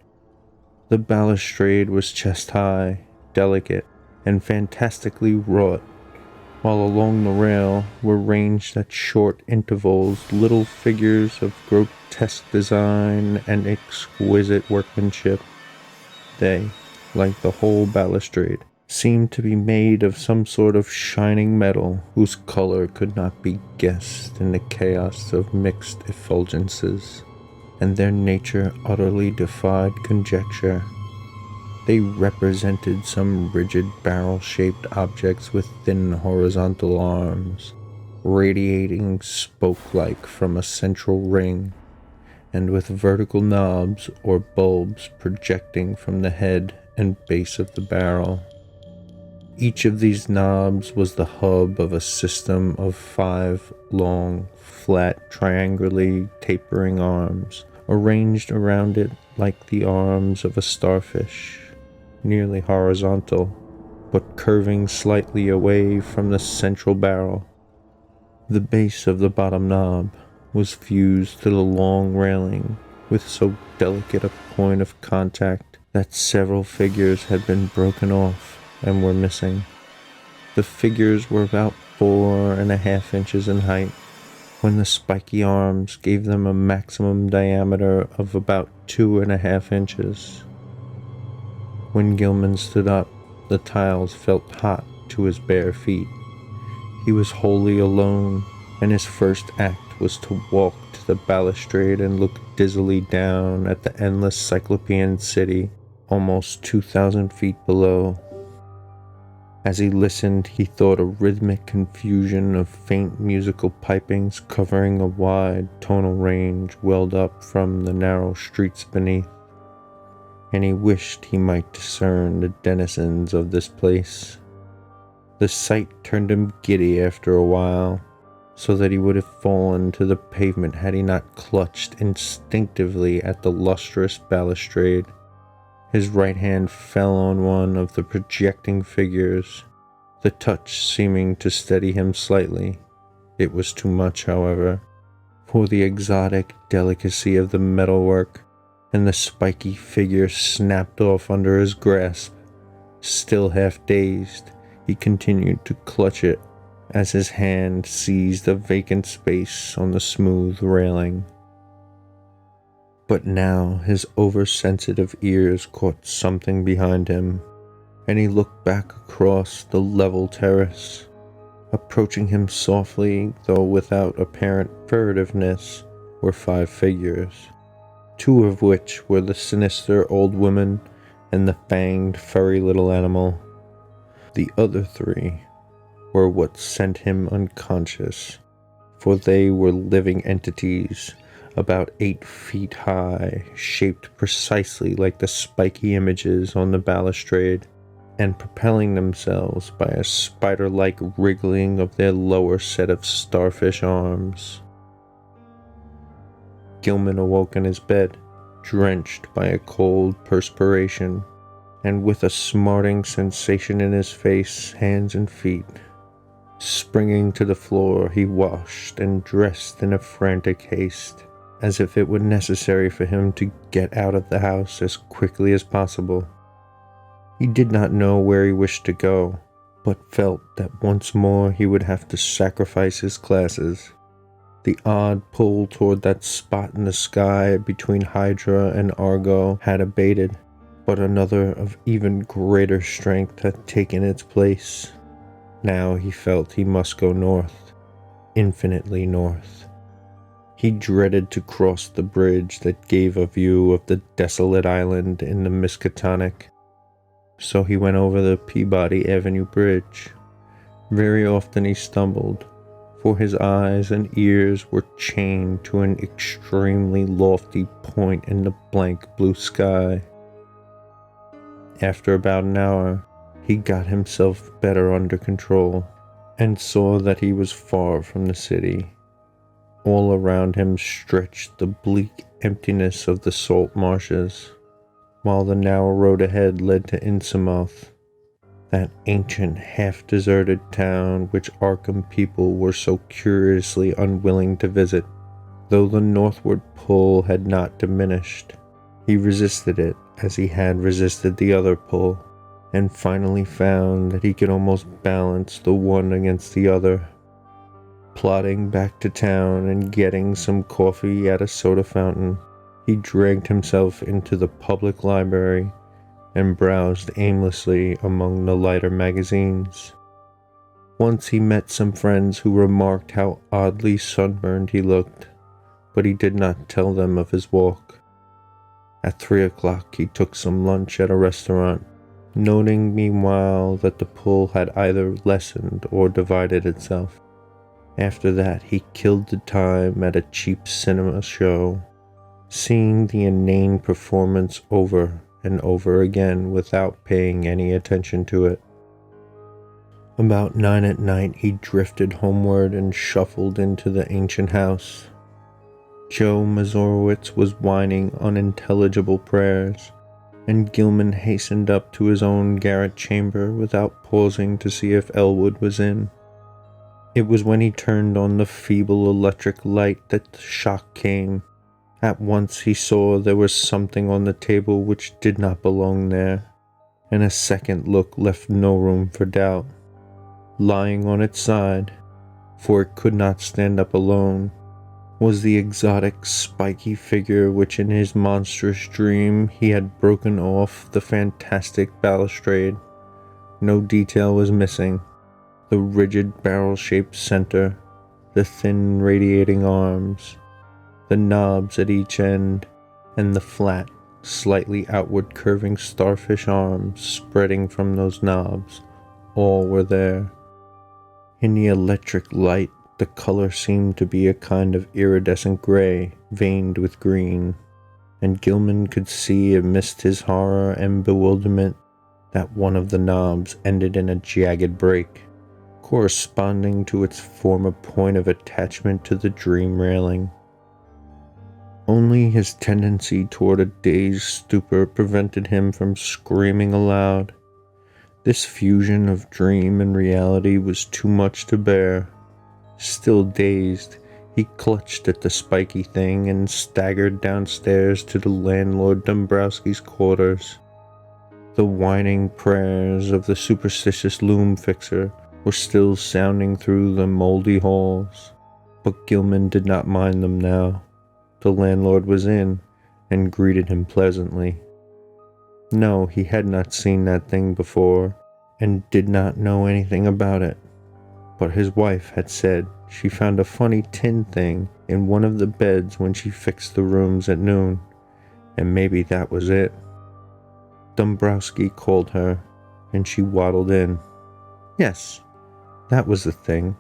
The balustrade was chest-high, delicate, and fantastically wrought, while along the rail were ranged at short intervals little figures of grotesque design and exquisite workmanship. They, like the whole balustrade, seemed to be made of some sort of shining metal whose color could not be guessed in the chaos of mixed effulgences, and their nature utterly defied conjecture. They represented some rigid barrel-shaped objects with thin horizontal arms, radiating spoke-like from a central ring, and with vertical knobs or bulbs projecting from the head and base of the barrel. Each of these knobs was the hub of a system of 5 long, flat, triangularly tapering arms, arranged around it like the arms of a starfish, nearly horizontal, but curving slightly away from the central barrel. The base of the bottom knob was fused to the long railing with so delicate a point of contact that several figures had been broken off and were missing. The figures were about 4.5 inches in height, when the spiky arms gave them a maximum diameter of about 2.5 inches. When Gilman stood up, the tiles felt hot to his bare feet. He was wholly alone, and his first act was to walk to the balustrade and look dizzily down at the endless Cyclopean city almost 2,000 feet below. As he listened, he thought a rhythmic confusion of faint musical pipings covering a wide tonal range welled up from the narrow streets beneath, and he wished he might discern the denizens of this place. The sight turned him giddy after a while, so that he would have fallen to the pavement had he not clutched instinctively at the lustrous balustrade. His right hand fell on one of the projecting figures, the touch seeming to steady him slightly. It was too much, however, for the exotic delicacy of the metalwork, and the spiky figure snapped off under his grasp. Still half dazed, he continued to clutch it as his hand seized a vacant space on the smooth railing. But now his oversensitive ears caught something behind him, and he looked back across the level terrace. Approaching him softly, though without apparent furtiveness, were 5 figures, 2 of which were the sinister old woman and the fanged, furry little animal. The other 3 were what sent him unconscious, for they were living entities about 8 feet high, shaped precisely like the spiky images on the balustrade, and propelling themselves by a spider-like wriggling of their lower set of starfish arms. Gilman awoke in his bed, drenched by a cold perspiration, and with a smarting sensation in his face, hands, and feet. Springing to the floor, he washed and dressed in a frantic haste, as if it were necessary for him to get out of the house as quickly as possible. He did not know where he wished to go, but felt that once more he would have to sacrifice his classes. The odd pull toward that spot in the sky between Hydra and Argo had abated, but another of even greater strength had taken its place. Now he felt he must go north, infinitely north. He dreaded to cross the bridge that gave a view of the desolate island in the Miskatonic, so he went over the Peabody Avenue Bridge. Very often he stumbled, for his eyes and ears were chained to an extremely lofty point in the blank blue sky. After about an hour, he got himself better under control, and saw that he was far from the city. All around him stretched the bleak emptiness of the salt marshes, while the narrow road ahead led to Innsmouth, that ancient half-deserted town which Arkham people were so curiously unwilling to visit. Though the northward pull had not diminished, he resisted it as he had resisted the other pull, and finally found that he could almost balance the one against the other. Plodding back to town and getting some coffee at a soda fountain, he dragged himself into the public library and browsed aimlessly among the lighter magazines. Once he met some friends who remarked how oddly sunburned he looked, but he did not tell them of his walk. At 3 o'clock he took some lunch at a restaurant, noting meanwhile that the pull had either lessened or divided itself. After that he killed the time at a cheap cinema show, seeing the inane performance over and over again without paying any attention to it. About 9 at night he drifted homeward and shuffled into the ancient house. Joe Mazurowitz was whining unintelligible prayers, and Gilman hastened up to his own garret chamber without pausing to see if Elwood was in. It was when he turned on the feeble electric light that the shock came. At once he saw there was something on the table which did not belong there, and a second look left no room for doubt. Lying on its side, for it could not stand up alone, was the exotic, spiky figure which in his monstrous dream he had broken off the fantastic balustrade. No detail was missing. The rigid barrel-shaped center, the thin radiating arms, the knobs at each end, and the flat, slightly outward curving starfish arms spreading from those knobs, all were there. In the electric light, the color seemed to be a kind of iridescent gray, veined with green, and Gilman could see amidst his horror and bewilderment that one of the knobs ended in a jagged break, corresponding to its former point of attachment to the dream railing. Only his tendency toward a dazed stupor prevented him from screaming aloud. This fusion of dream and reality was too much to bear. Still dazed, he clutched at the spiky thing and staggered downstairs to the landlord Dombrowski's quarters. The whining prayers of the superstitious loom fixer were still sounding through the moldy halls, but Gilman did not mind them now. The landlord was in, and greeted him pleasantly. No, he had not seen that thing before, and did not know anything about it. But his wife had said she found a funny tin thing in one of the beds when she fixed the rooms at noon, and maybe that was it. Dombrowski called her, and she waddled in. Yes, that was the thing.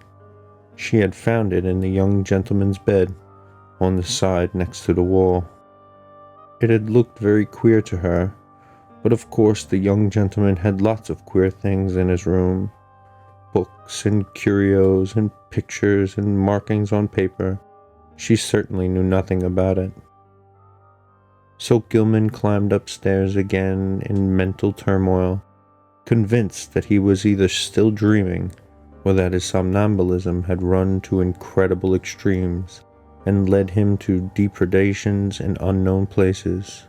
She had found it in the young gentleman's bed, on the side next to the wall. It had looked very queer to her, but of course the young gentleman had lots of queer things in his room. Books and curios and pictures and markings on paper. She certainly knew nothing about it. So Gilman climbed upstairs again in mental turmoil, convinced that he was either still dreaming or that his somnambulism had run to incredible extremes and led him to depredations in unknown places.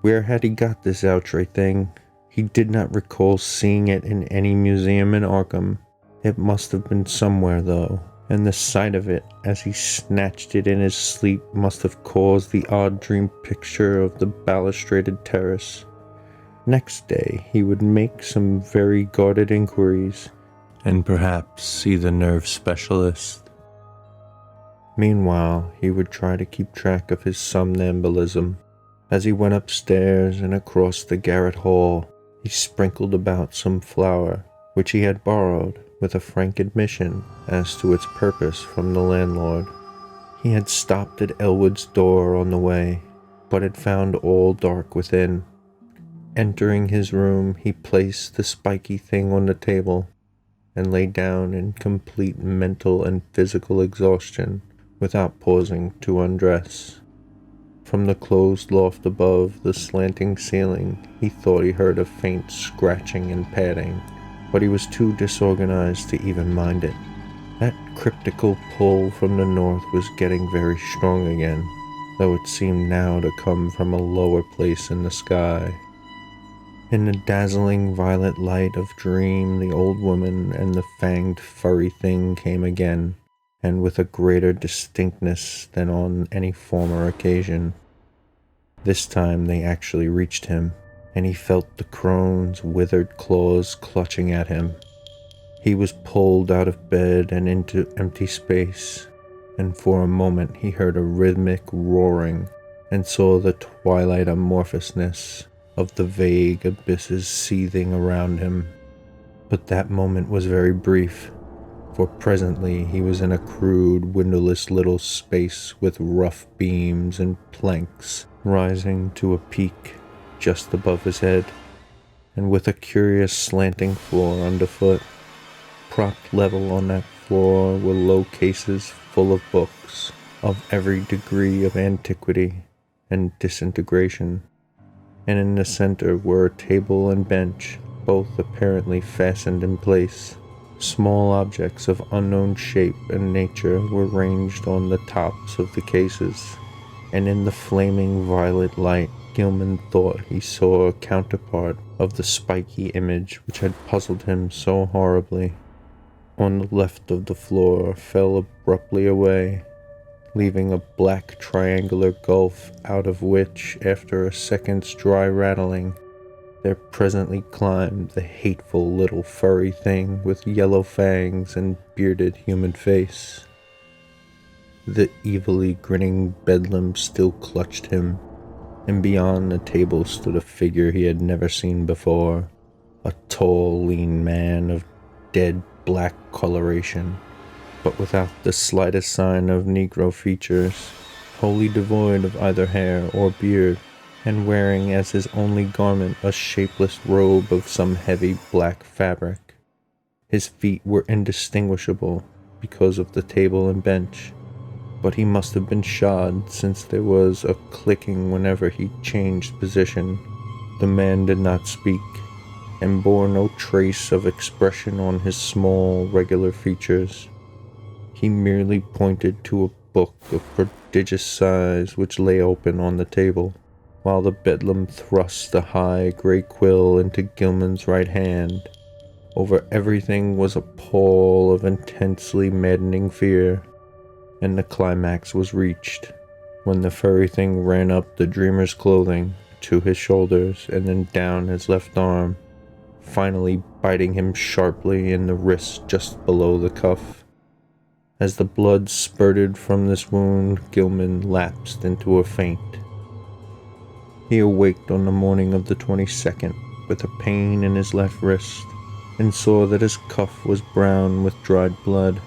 Where had he got this outre thing? He did not recall seeing it in any museum in Arkham. It must have been somewhere, though, and the sight of it as he snatched it in his sleep must have caused the odd dream picture of the balustraded terrace. Next day he would make some very guarded inquiries, and perhaps see the nerve specialist. Meanwhile, he would try to keep track of his somnambulism. As he went upstairs and across the garret hall, he sprinkled about some flour, which he had borrowed, with a frank admission as to its purpose from the landlord. He had stopped at Elwood's door on the way, but had found all dark within. Entering his room, he placed the spiky thing on the table, and lay down in complete mental and physical exhaustion, without pausing to undress. From the closed loft above the slanting ceiling, he thought he heard a faint scratching and padding, but he was too disorganized to even mind it. That cryptical pull from the north was getting very strong again, though it seemed now to come from a lower place in the sky. In the dazzling violet light of dream, the old woman and the fanged furry thing came again, and with a greater distinctness than on any former occasion. This time they actually reached him, and he felt the crone's withered claws clutching at him. He was pulled out of bed and into empty space, and for a moment he heard a rhythmic roaring and saw the twilight amorphousness of the vague abysses seething around him. But that moment was very brief, for presently he was in a crude, windowless little space with rough beams and planks rising to a peak just above his head, and with a curious slanting floor underfoot. Propped level on that floor were low cases full of books of every degree of antiquity and disintegration, and in the center were a table and bench, both apparently fastened in place. Small objects of unknown shape and nature were ranged on the tops of the cases, and in the flaming violet light Gilman thought he saw a counterpart of the spiky image which had puzzled him so horribly. On the left of the floor fell abruptly away, leaving a black triangular gulf out of which, after a second's dry rattling, there presently climbed the hateful little furry thing with yellow fangs and bearded human face. The evilly grinning bedlam still clutched him, and beyond the table stood a figure he had never seen before, a tall, lean man of dead black coloration, but without the slightest sign of Negro features, wholly devoid of either hair or beard, and wearing as his only garment a shapeless robe of some heavy black fabric. His feet were indistinguishable because of the table and bench, but he must have been shod, since there was a clicking whenever he changed position. The man did not speak, and bore no trace of expression on his small, regular features. He merely pointed to a book of prodigious size which lay open on the table, while the bedlam thrust a high grey quill into Gilman's right hand. Over everything was a pall of intensely maddening fear, and the climax was reached when the furry thing ran up the dreamer's clothing to his shoulders and then down his left arm, finally biting him sharply in the wrist just below the cuff. As the blood spurted from this wound, Gilman lapsed into a faint. He awaked on the morning of the 22nd with a pain in his left wrist, and saw that his cuff was brown with dried blood.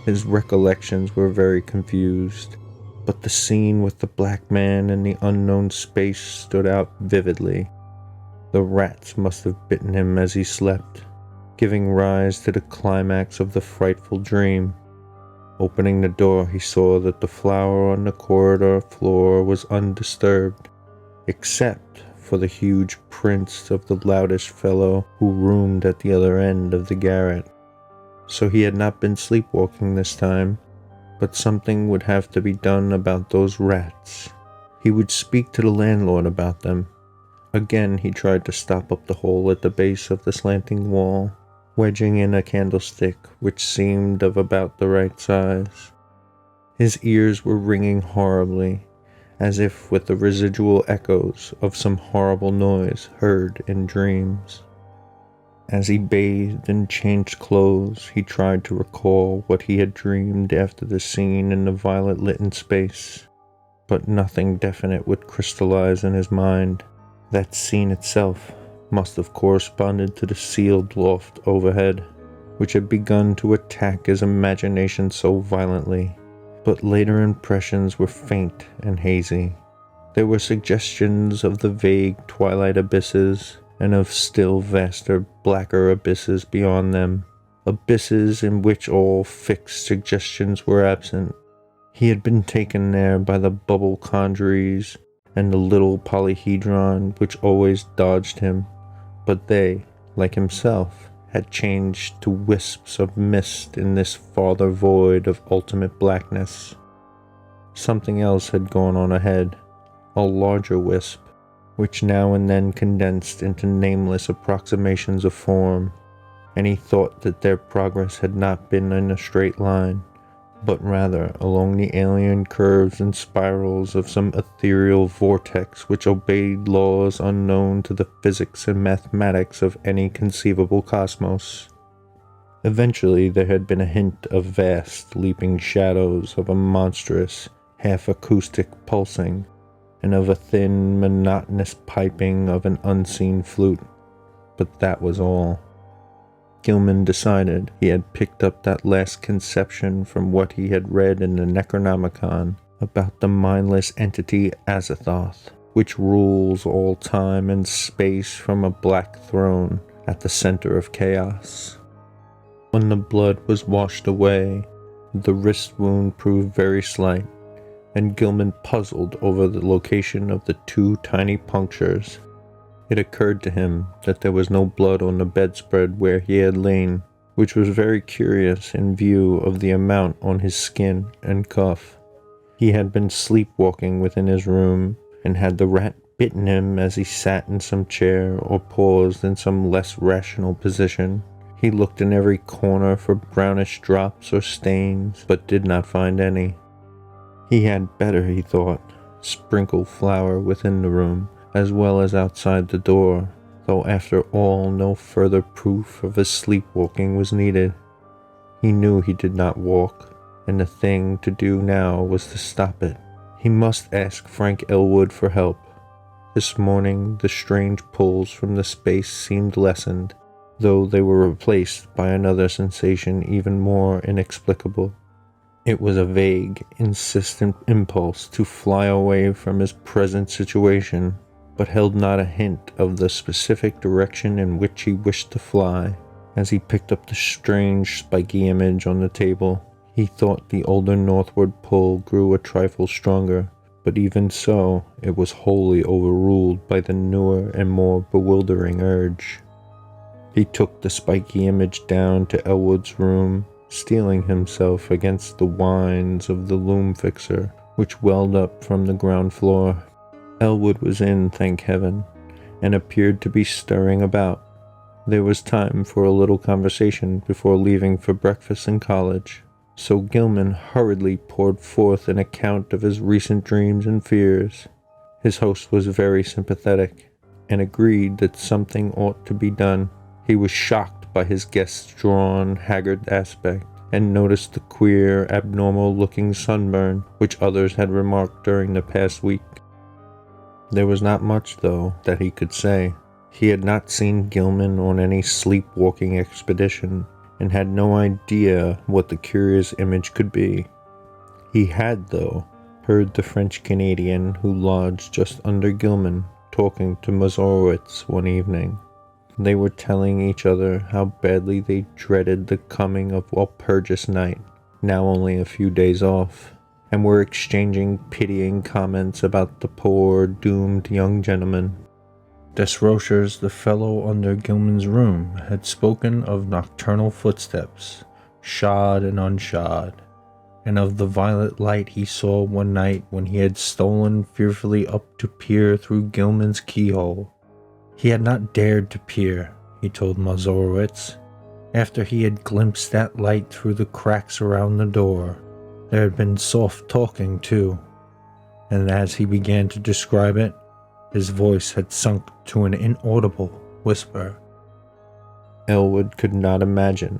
His recollections were very confused, but the scene with the black man in the unknown space stood out vividly. The rats must have bitten him as he slept, giving rise to the climax of the frightful dream. Opening the door, he saw that the flour on the corridor floor was undisturbed, except for the huge prints of the loutish fellow who roomed at the other end of the garret. so he had not been sleepwalking this time, but something would have to be done about those rats. He would speak to the landlord about them. Again he tried to stop up the hole at the base of the slanting wall, wedging in a candlestick which seemed of about the right size. His ears were ringing horribly, as if with the residual echoes of some horrible noise heard in dreams. As he bathed and changed clothes, he tried to recall what he had dreamed after the scene in the violet-lit space, but nothing definite would crystallize in his mind. That scene itself must have corresponded to the sealed loft overhead, which had begun to attack his imagination so violently, but later impressions were faint and hazy. There were suggestions of the vague twilight abysses, and of still vaster, blacker abysses beyond them, abysses in which all fixed suggestions were absent. He had been taken there by the bubble conjuries and the little polyhedron which always dodged him, but they, like himself, had changed to wisps of mist in this farther void of ultimate blackness. Something else had gone on ahead, a larger wisp, which now and then condensed into nameless approximations of form, and he thought that their progress had not been in a straight line, but rather along the alien curves and spirals of some ethereal vortex which obeyed laws unknown to the physics and mathematics of any conceivable cosmos. Eventually there had been a hint of vast, leaping shadows, of a monstrous, half-acoustic pulsing, and of a thin, monotonous piping of an unseen flute, but that was all. Gilman decided he had picked up that last conception from what he had read in the Necronomicon about the mindless entity Azathoth, which rules all time and space from a black throne at the center of chaos. When the blood was washed away, the wrist wound proved very slight, and Gilman puzzled over the location of the 2 tiny punctures. It occurred to him that there was no blood on the bedspread where he had lain, which was very curious in view of the amount on his skin and cuff. He had been sleepwalking within his room, and had the rat bitten him as he sat in some chair or paused in some less rational position. He looked in every corner for brownish drops or stains, but did not find any. He had better, he thought, sprinkle flour within the room, as well as outside the door, though after all no further proof of his sleepwalking was needed. He knew he did not walk, and the thing to do now was to stop it. He must ask Frank Elwood for help. This morning the strange pulls from the space seemed lessened, though they were replaced by another sensation even more inexplicable. It was a vague, insistent impulse to fly away from his present situation, but held not a hint of the specific direction in which he wished to fly. As he picked up the strange, spiky image on the table, he thought the older northward pull grew a trifle stronger, but even so, it was wholly overruled by the newer and more bewildering urge. He took the spiky image down to Elwood's room, steeling himself against the whines of the loom fixer, which welled up from the ground floor. Elwood was in, thank heaven, and appeared to be stirring about. There was time for a little conversation before leaving for breakfast in college, so Gilman hurriedly poured forth an account of his recent dreams and fears. His host was very sympathetic, and agreed that something ought to be done. He was shocked by his guest's drawn, haggard aspect, and noticed the queer, abnormal-looking sunburn which others had remarked during the past week. There was not much, though, that he could say. He had not seen Gilman on any sleepwalking expedition, and had no idea what the curious image could be. He had, though, heard the French-Canadian who lodged just under Gilman talking to Mazurowitz one evening. They were telling each other how badly they dreaded the coming of Walpurgis night, now only a few days off, and were exchanging pitying comments about the poor, doomed young gentleman. Desrochers, the fellow under Gilman's room, had spoken of nocturnal footsteps, shod and unshod, and of the violet light he saw one night when he had stolen fearfully up to peer through Gilman's keyhole. He had not dared to peer, he told Mazurowitz, after he had glimpsed that light through the cracks around the door. There had been soft talking, too, and as he began to describe it, his voice had sunk to an inaudible whisper. Elwood could not imagine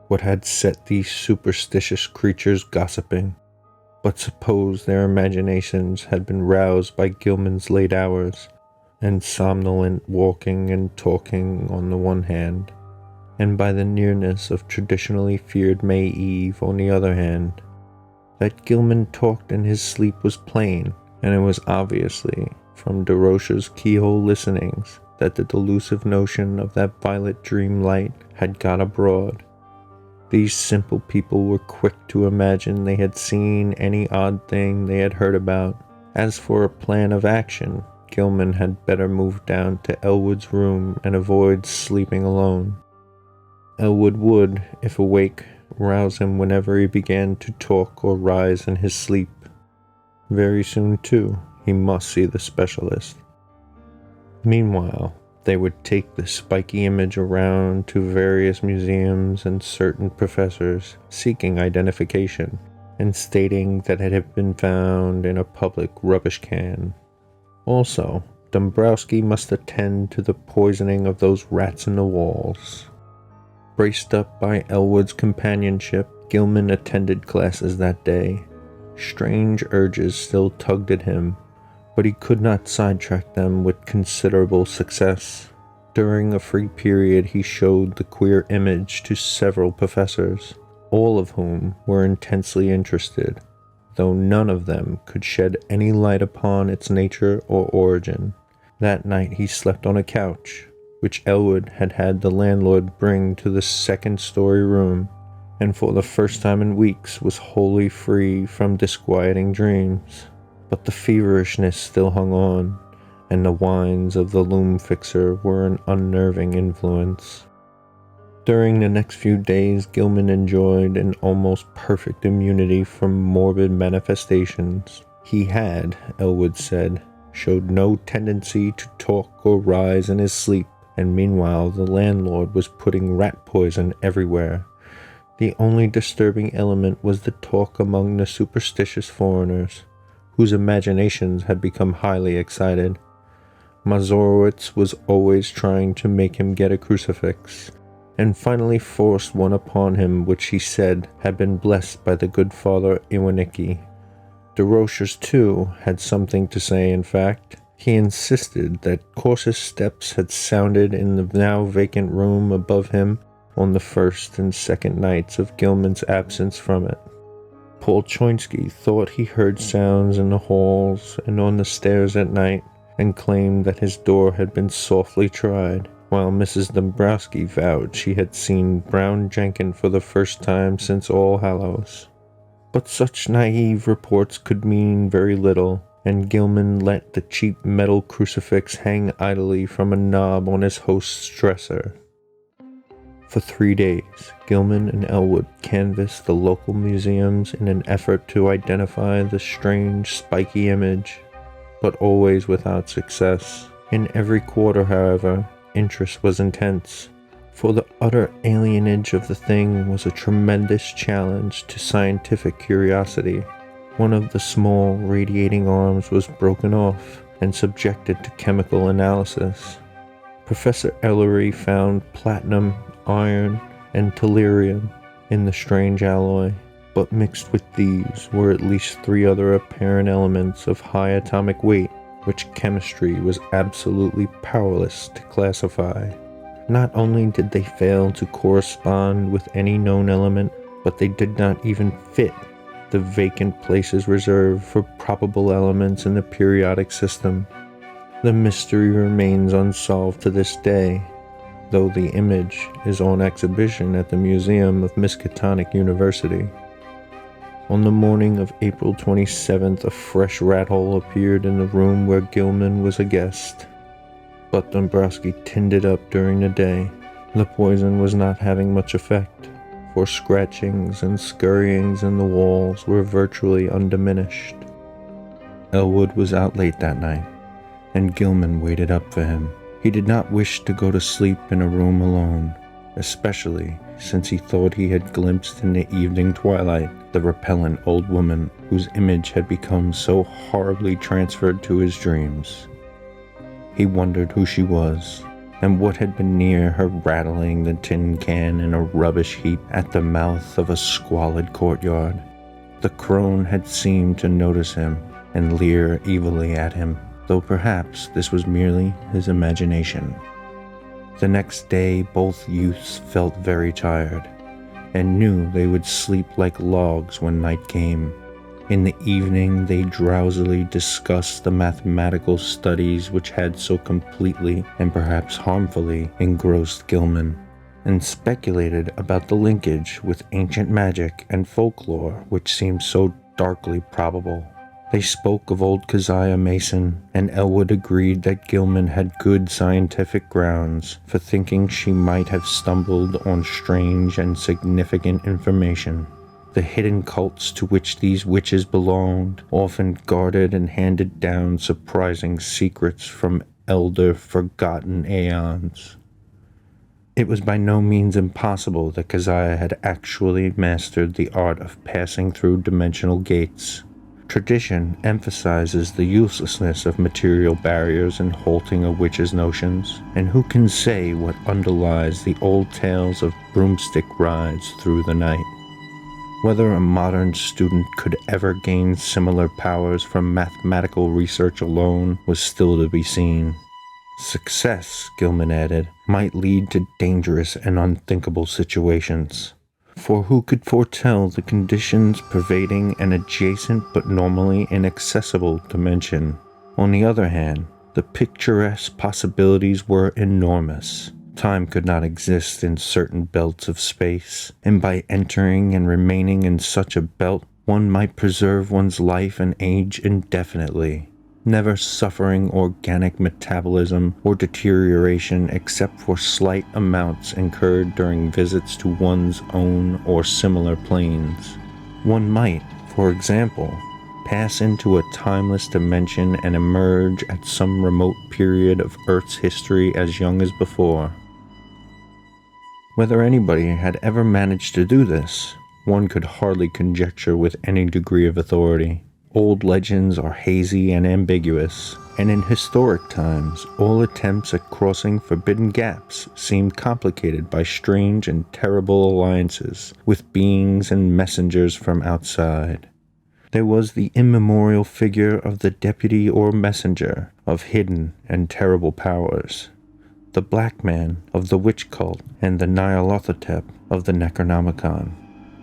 what had set these superstitious creatures gossiping, but suppose their imaginations had been roused by Gilman's late hours, and somnolent walking and talking on the one hand, and by the nearness of traditionally feared May Eve on the other hand. That Gilman talked in his sleep was plain, and it was obviously from Desrochers' keyhole listenings that the delusive notion of that violet dream light had got abroad. These simple people were quick to imagine they had seen any odd thing they had heard about. As for a plan of action, Gilman had better move down to Elwood's room and avoid sleeping alone. Elwood would, if awake, rouse him whenever he began to talk or rise in his sleep. Very soon, too, he must see the specialist. Meanwhile, they would take the spiky image around to various museums and certain professors seeking identification and stating that it had been found in a public rubbish can. Also, Dombrowski must attend to the poisoning of those rats in the walls. Braced up by Elwood's companionship, Gilman attended classes that day. Strange urges still tugged at him, but he could not sidetrack them with considerable success. During a free period he showed the queer image to several professors, all of whom were intensely interested, though none of them could shed any light upon its nature or origin. That night he slept on a couch, which Elwood had had the landlord bring to the second-story room, and for the first time in weeks was wholly free from disquieting dreams. But the feverishness still hung on, and the whines of the loom fixer were an unnerving influence. During the next few days, Gilman enjoyed an almost perfect immunity from morbid manifestations. He had, Elwood said, showed no tendency to talk or rise in his sleep, and meanwhile the landlord was putting rat poison everywhere. The only disturbing element was the talk among the superstitious foreigners, whose imaginations had become highly excited. Mazurowitz was always trying to make him get a crucifix, and finally forced one upon him which he said had been blessed by the good Father Iwanicki. Desrochers, too, had something to say. In fact, he insisted that cautious steps had sounded in the now vacant room above him on the first and second nights of Gilman's absence from it. Polchoinsky thought he heard sounds in the halls and on the stairs at night, and claimed that his door had been softly tried, while Mrs. Dombrowski vowed she had seen Brown Jenkin for the first time since All Hallows. But such naive reports could mean very little, and Gilman let the cheap metal crucifix hang idly from a knob on his host's dresser. For 3 days, Gilman and Elwood canvassed the local museums in an effort to identify the strange, spiky image, but always without success. In every quarter, however, interest was intense, for the utter alienage of the thing was a tremendous challenge to scientific curiosity. One of the small, radiating arms was broken off and subjected to chemical analysis. Professor Ellery found platinum, iron, and tellurium in the strange alloy, but mixed with these were at least 3 other apparent elements of high atomic weight, which chemistry was absolutely powerless to classify. Not only did they fail to correspond with any known element, but they did not even fit the vacant places reserved for probable elements in the periodic system. The mystery remains unsolved to this day, though the image is on exhibition at the Museum of Miskatonic University. On the morning of April 27th, a fresh rat hole appeared in the room where Gilman was a guest, but Dombrowski tinned it up during the day. The poison was not having much effect, for scratchings and scurryings in the walls were virtually undiminished. Elwood was out late that night, and Gilman waited up for him. He did not wish to go to sleep in a room alone, especially since he thought he had glimpsed in the evening twilight the repellent old woman whose image had become so horribly transferred to his dreams. He wondered who she was, and what had been near her rattling the tin can in a rubbish heap at the mouth of a squalid courtyard. The crone had seemed to notice him and leer evilly at him, though perhaps this was merely his imagination. The next day both youths felt very tired, and knew they would sleep like logs when night came. In the evening they drowsily discussed the mathematical studies which had so completely and perhaps harmfully engrossed Gilman, and speculated about the linkage with ancient magic and folklore which seemed so darkly probable. They spoke of old Keziah Mason, and Elwood agreed that Gilman had good scientific grounds for thinking she might have stumbled on strange and significant information. The hidden cults to which these witches belonged often guarded and handed down surprising secrets from elder forgotten aeons. It was by no means impossible that Keziah had actually mastered the art of passing through dimensional gates. Tradition emphasizes the uselessness of material barriers in halting a witch's notions, and who can say what underlies the old tales of broomstick rides through the night? Whether a modern student could ever gain similar powers from mathematical research alone was still to be seen. Success, Gilman added, might lead to dangerous and unthinkable situations. For who could foretell the conditions pervading an adjacent but normally inaccessible dimension? On the other hand, the picturesque possibilities were enormous. Time could not exist in certain belts of space, and by entering and remaining in such a belt, one might preserve one's life and age indefinitely, never suffering organic metabolism or deterioration except for slight amounts incurred during visits to one's own or similar planes. One might, for example, pass into a timeless dimension and emerge at some remote period of Earth's history as young as before. Whether anybody had ever managed to do this, one could hardly conjecture with any degree of authority. Old legends are hazy and ambiguous, and in historic times, all attempts at crossing forbidden gaps seemed complicated by strange and terrible alliances with beings and messengers from outside. There was the immemorial figure of the deputy or messenger of hidden and terrible powers, the black man of the witch cult and the Nyarlathotep of the Necronomicon.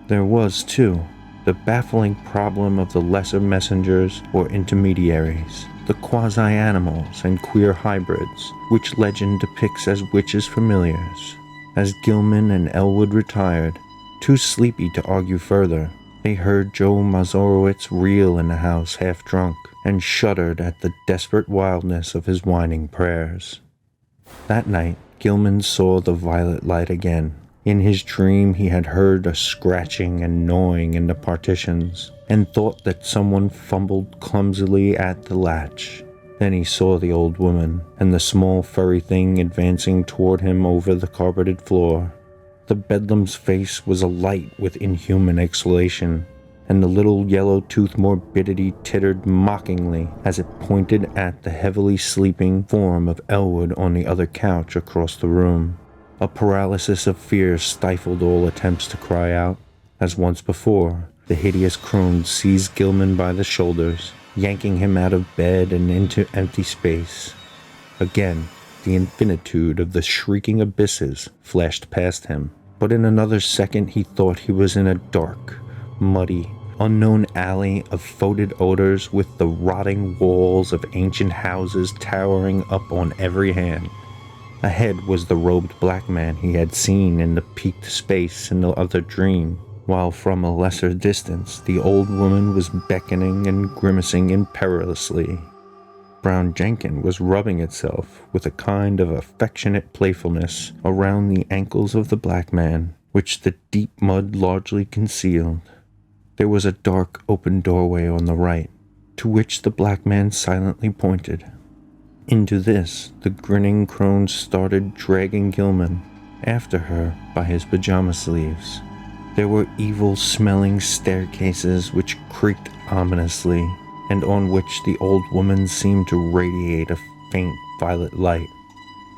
There was, too, the baffling problem of the lesser messengers or intermediaries, the quasi-animals and queer hybrids, which legend depicts as witches' familiars. As Gilman and Elwood retired, too sleepy to argue further, they heard Joe Mazurowitz reel in the house half-drunk, and shuddered at the desperate wildness of his whining prayers. That night, Gilman saw the violet light again. In his dream he had heard a scratching and gnawing in the partitions, and thought that someone fumbled clumsily at the latch. Then he saw the old woman, and the small furry thing advancing toward him over the carpeted floor. The bedlam's face was alight with inhuman exhalation, and the little yellow-toothed morbidity tittered mockingly as it pointed at the heavily sleeping form of Elwood on the other couch across the room. A paralysis of fear stifled all attempts to cry out. As once before, the hideous crone seized Gilman by the shoulders, yanking him out of bed and into empty space. Again, the infinitude of the shrieking abysses flashed past him, but in another second he thought he was in a dark, muddy, unknown alley of fetid odors with the rotting walls of ancient houses towering up on every hand. Ahead was the robed black man he had seen in the peaked space in the other dream, while from a lesser distance the old woman was beckoning and grimacing imperilously. Brown Jenkin was rubbing itself with a kind of affectionate playfulness around the ankles of the black man, which the deep mud largely concealed. There was a dark open doorway on the right, to which the black man silently pointed. Into this, the grinning crone started dragging Gilman after her by his pajama sleeves. There were evil-smelling staircases which creaked ominously, and on which the old woman seemed to radiate a faint violet light,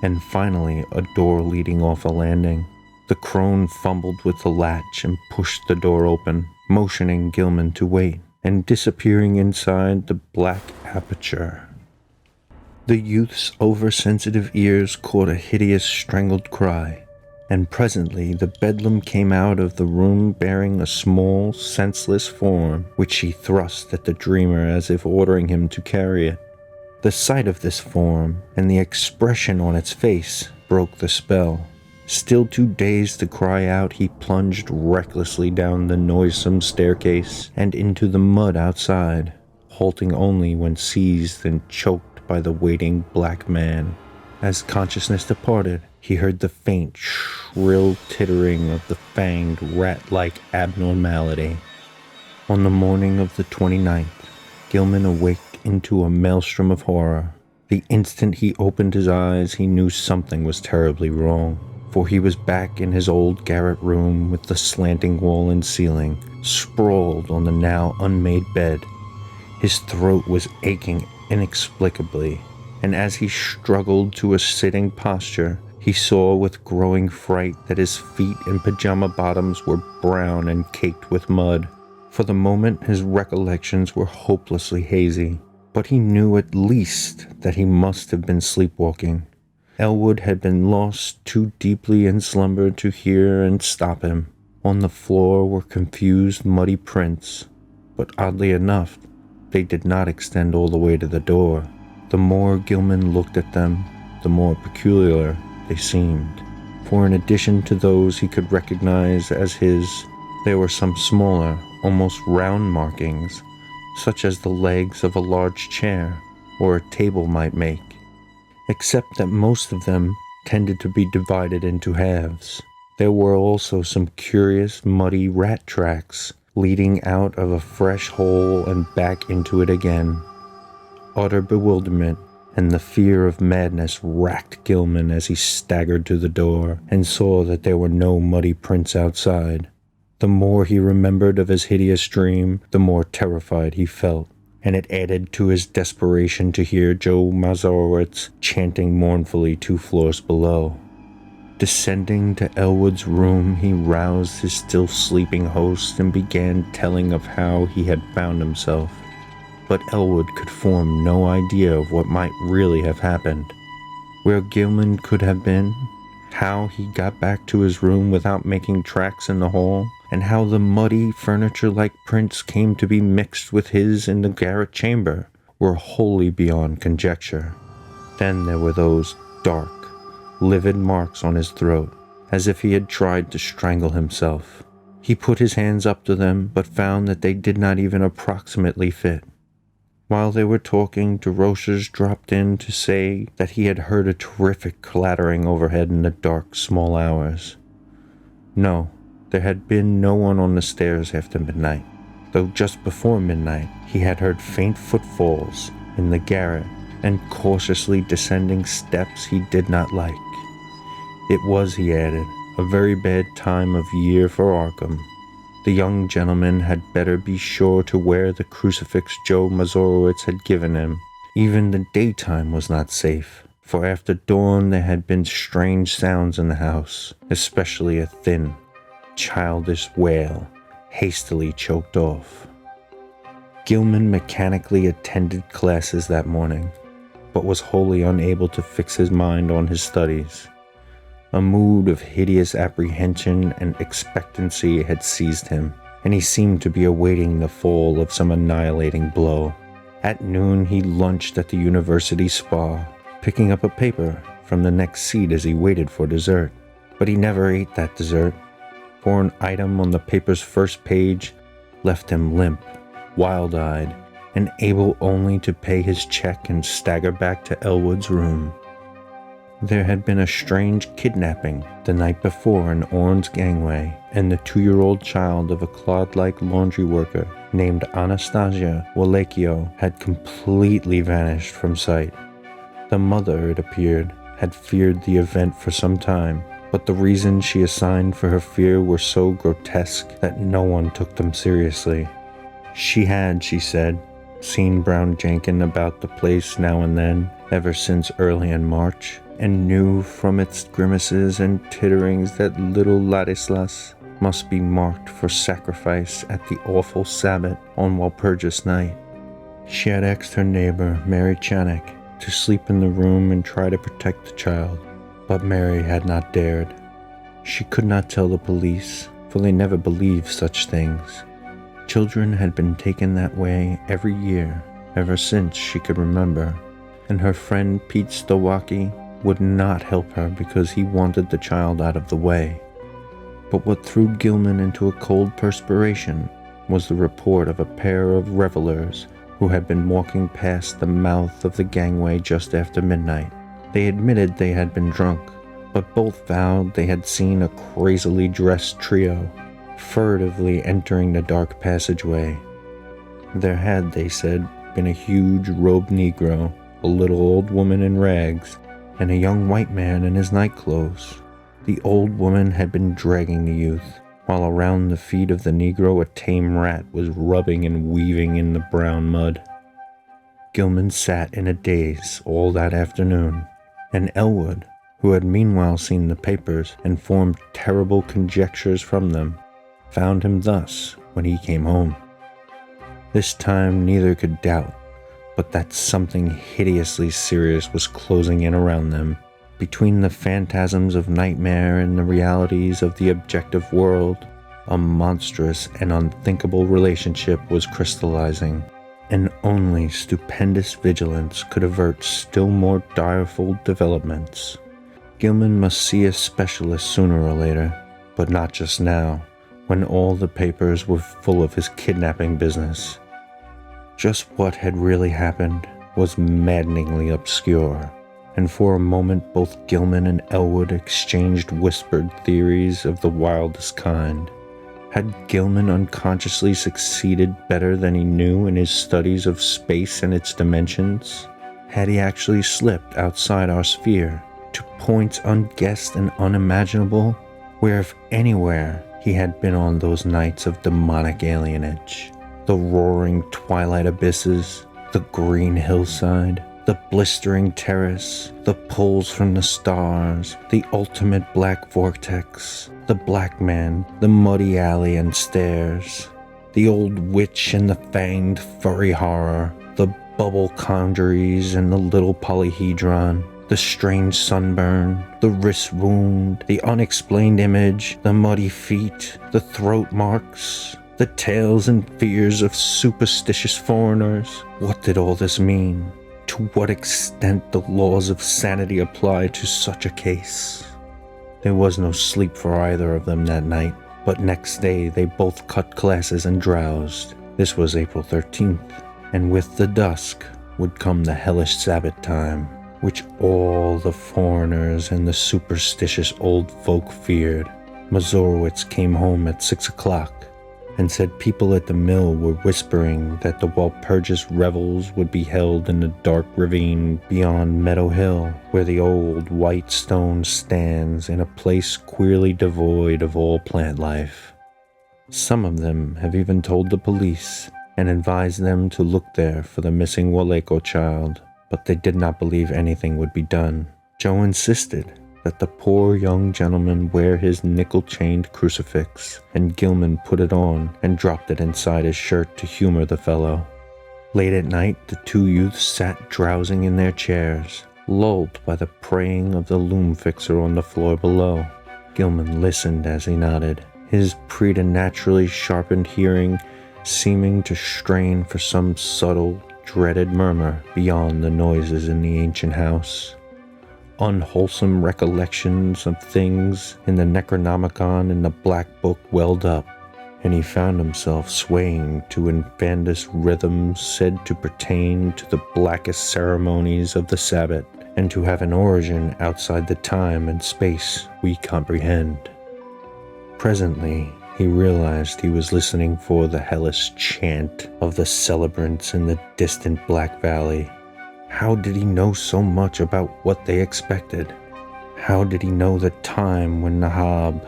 and finally a door leading off a landing. The crone fumbled with the latch and pushed the door open, motioning Gilman to wait, and disappearing inside the black aperture. The youth's oversensitive ears caught a hideous strangled cry, and presently the bedlam came out of the room bearing a small, senseless form, which she thrust at the dreamer as if ordering him to carry it. The sight of this form, and the expression on its face, broke the spell. Still too dazed to cry out, he plunged recklessly down the noisome staircase and into the mud outside, halting only when seized and choked by the waiting black man. As consciousness departed, he heard the faint, shrill tittering of the fanged, rat-like abnormality. On the morning of the 29th, Gilman awoke into a maelstrom of horror. The instant he opened his eyes, he knew something was terribly wrong, for he was back in his old garret room with the slanting wall and ceiling, sprawled on the now unmade bed. His throat was aching inexplicably, and as he struggled to a sitting posture, he saw with growing fright that his feet and pajama bottoms were brown and caked with mud. For the moment his recollections were hopelessly hazy, but he knew at least that he must have been sleepwalking. Elwood had been lost too deeply in slumber to hear and stop him. On the floor were confused, muddy prints, but oddly enough, they did not extend all the way to the door. The more Gilman looked at them, the more peculiar they seemed, for in addition to those he could recognize as his, there were some smaller, almost round markings, such as the legs of a large chair or a table might make, except that most of them tended to be divided into halves. There were also some curious, muddy rat tracks leading out of a fresh hole and back into it again. Utter bewilderment and the fear of madness racked Gilman as he staggered to the door and saw that there were no muddy prints outside. The more he remembered of his hideous dream, the more terrified he felt, and it added to his desperation to hear Joe Mazurowitz chanting mournfully 2 floors below. Descending to Elwood's room, he roused his still sleeping host and began telling of how he had found himself. But Elwood could form no idea of what might really have happened, where Gilman could have been, how he got back to his room without making tracks in the hall, and how the muddy, furniture-like prints came to be mixed with his in the garret chamber, were wholly beyond conjecture. Then there were those dark, livid marks on his throat, as if he had tried to strangle himself. He put his hands up to them, but found that they did not even approximately fit. While they were talking, DeRochers dropped in to say that he had heard a terrific clattering overhead in the dark, small hours. No, there had been no one on the stairs after midnight, though just before midnight he had heard faint footfalls in the garret and cautiously descending steps he did not like. It was, he added, a very bad time of year for Arkham. The young gentleman had better be sure to wear the crucifix Joe Mazurowitz had given him. Even the daytime was not safe, for after dawn there had been strange sounds in the house, especially a thin, childish wail, hastily choked off. Gilman mechanically attended classes that morning, but was wholly unable to fix his mind on his studies. A mood of hideous apprehension and expectancy had seized him, and he seemed to be awaiting the fall of some annihilating blow. At noon he lunched at the university spa, picking up a paper from the next seat as he waited for dessert. But he never ate that dessert, for an item on the paper's first page left him limp, wild-eyed, and able only to pay his check and stagger back to Elwood's room. There had been a strange kidnapping the night before in Orne's gangway, and the 2-year-old child of a clod-like laundry worker named Anastasia Walekio had completely vanished from sight. The mother, it appeared, had feared the event for some time, but the reasons she assigned for her fear were so grotesque that no one took them seriously. She had, she said, seen Brown Jenkin about the place now and then, ever since early in March, and knew from its grimaces and titterings that little Ladislas must be marked for sacrifice at the awful Sabbat on Walpurgis night. She had asked her neighbor, Mary Chanek, to sleep in the room and try to protect the child, but Mary had not dared. She could not tell the police, for they never believed such things. Children had been taken that way every year, ever since she could remember, and her friend Pete Stowacki would not help her because he wanted the child out of the way. But what threw Gilman into a cold perspiration was the report of a pair of revelers who had been walking past the mouth of the gangway just after midnight. They admitted they had been drunk, but both vowed they had seen a crazily dressed trio furtively entering the dark passageway. There had, they said, been a huge robed Negro, a little old woman in rags, and a young white man in his nightclothes. The old woman had been dragging the youth, while around the feet of the Negro a tame rat was rubbing and weaving in the brown mud. Gilman sat in a daze all that afternoon, and Elwood, who had meanwhile seen the papers and formed terrible conjectures from them, found him thus when he came home. This time neither could doubt but that something hideously serious was closing in around them. Between the phantasms of nightmare and the realities of the objective world, a monstrous and unthinkable relationship was crystallizing, and only stupendous vigilance could avert still more direful developments. Gilman must see a specialist sooner or later, but not just now, when all the papers were full of his kidnapping business. Just what had really happened was maddeningly obscure, and for a moment both Gilman and Elwood exchanged whispered theories of the wildest kind. Had Gilman unconsciously succeeded better than he knew in his studies of space and its dimensions? Had he actually slipped outside our sphere to points unguessed and unimaginable, where if anywhere he had been on those nights of demonic alienage? The roaring twilight abysses, the green hillside, the blistering terrace, the pulls from the stars, the ultimate black vortex, the black man, the muddy alley and stairs, the old witch and the fanged furry horror, the bubble conjuries and the little polyhedron, the strange sunburn, the wrist wound, the unexplained image, the muddy feet, the throat marks, the tales and fears of superstitious foreigners. What did all this mean? To what extent the laws of sanity apply to such a case? There was no sleep for either of them that night, but next day they both cut classes and drowsed. This was April 13th, and with the dusk would come the hellish Sabbath time, which all the foreigners and the superstitious old folk feared. Mazurowitz came home at 6 o'clock and said people at the mill were whispering that the Walpurgis revels would be held in the dark ravine beyond Meadow Hill, where the old white stone stands in a place queerly devoid of all plant life. Some of them have even told the police and advised them to look there for the missing Waleko child, but they did not believe anything would be done. Joe insisted that the poor young gentleman wear his nickel-chained crucifix, and Gilman put it on and dropped it inside his shirt to humor the fellow. Late at night, the two youths sat drowsing in their chairs, lulled by the praying of the loom fixer on the floor below. Gilman listened as he nodded, his preternaturally sharpened hearing seeming to strain for some subtle, dreaded murmur beyond the noises in the ancient house. Unwholesome recollections of things in the Necronomicon and the Black Book welled up, and he found himself swaying to infandous rhythms said to pertain to the blackest ceremonies of the Sabbat. and to have an origin outside the time and space we comprehend. Presently, he realized he was listening for the hellish chant of the celebrants in the distant Black Valley. How did he know so much about what they expected? How did he know the time when Nahab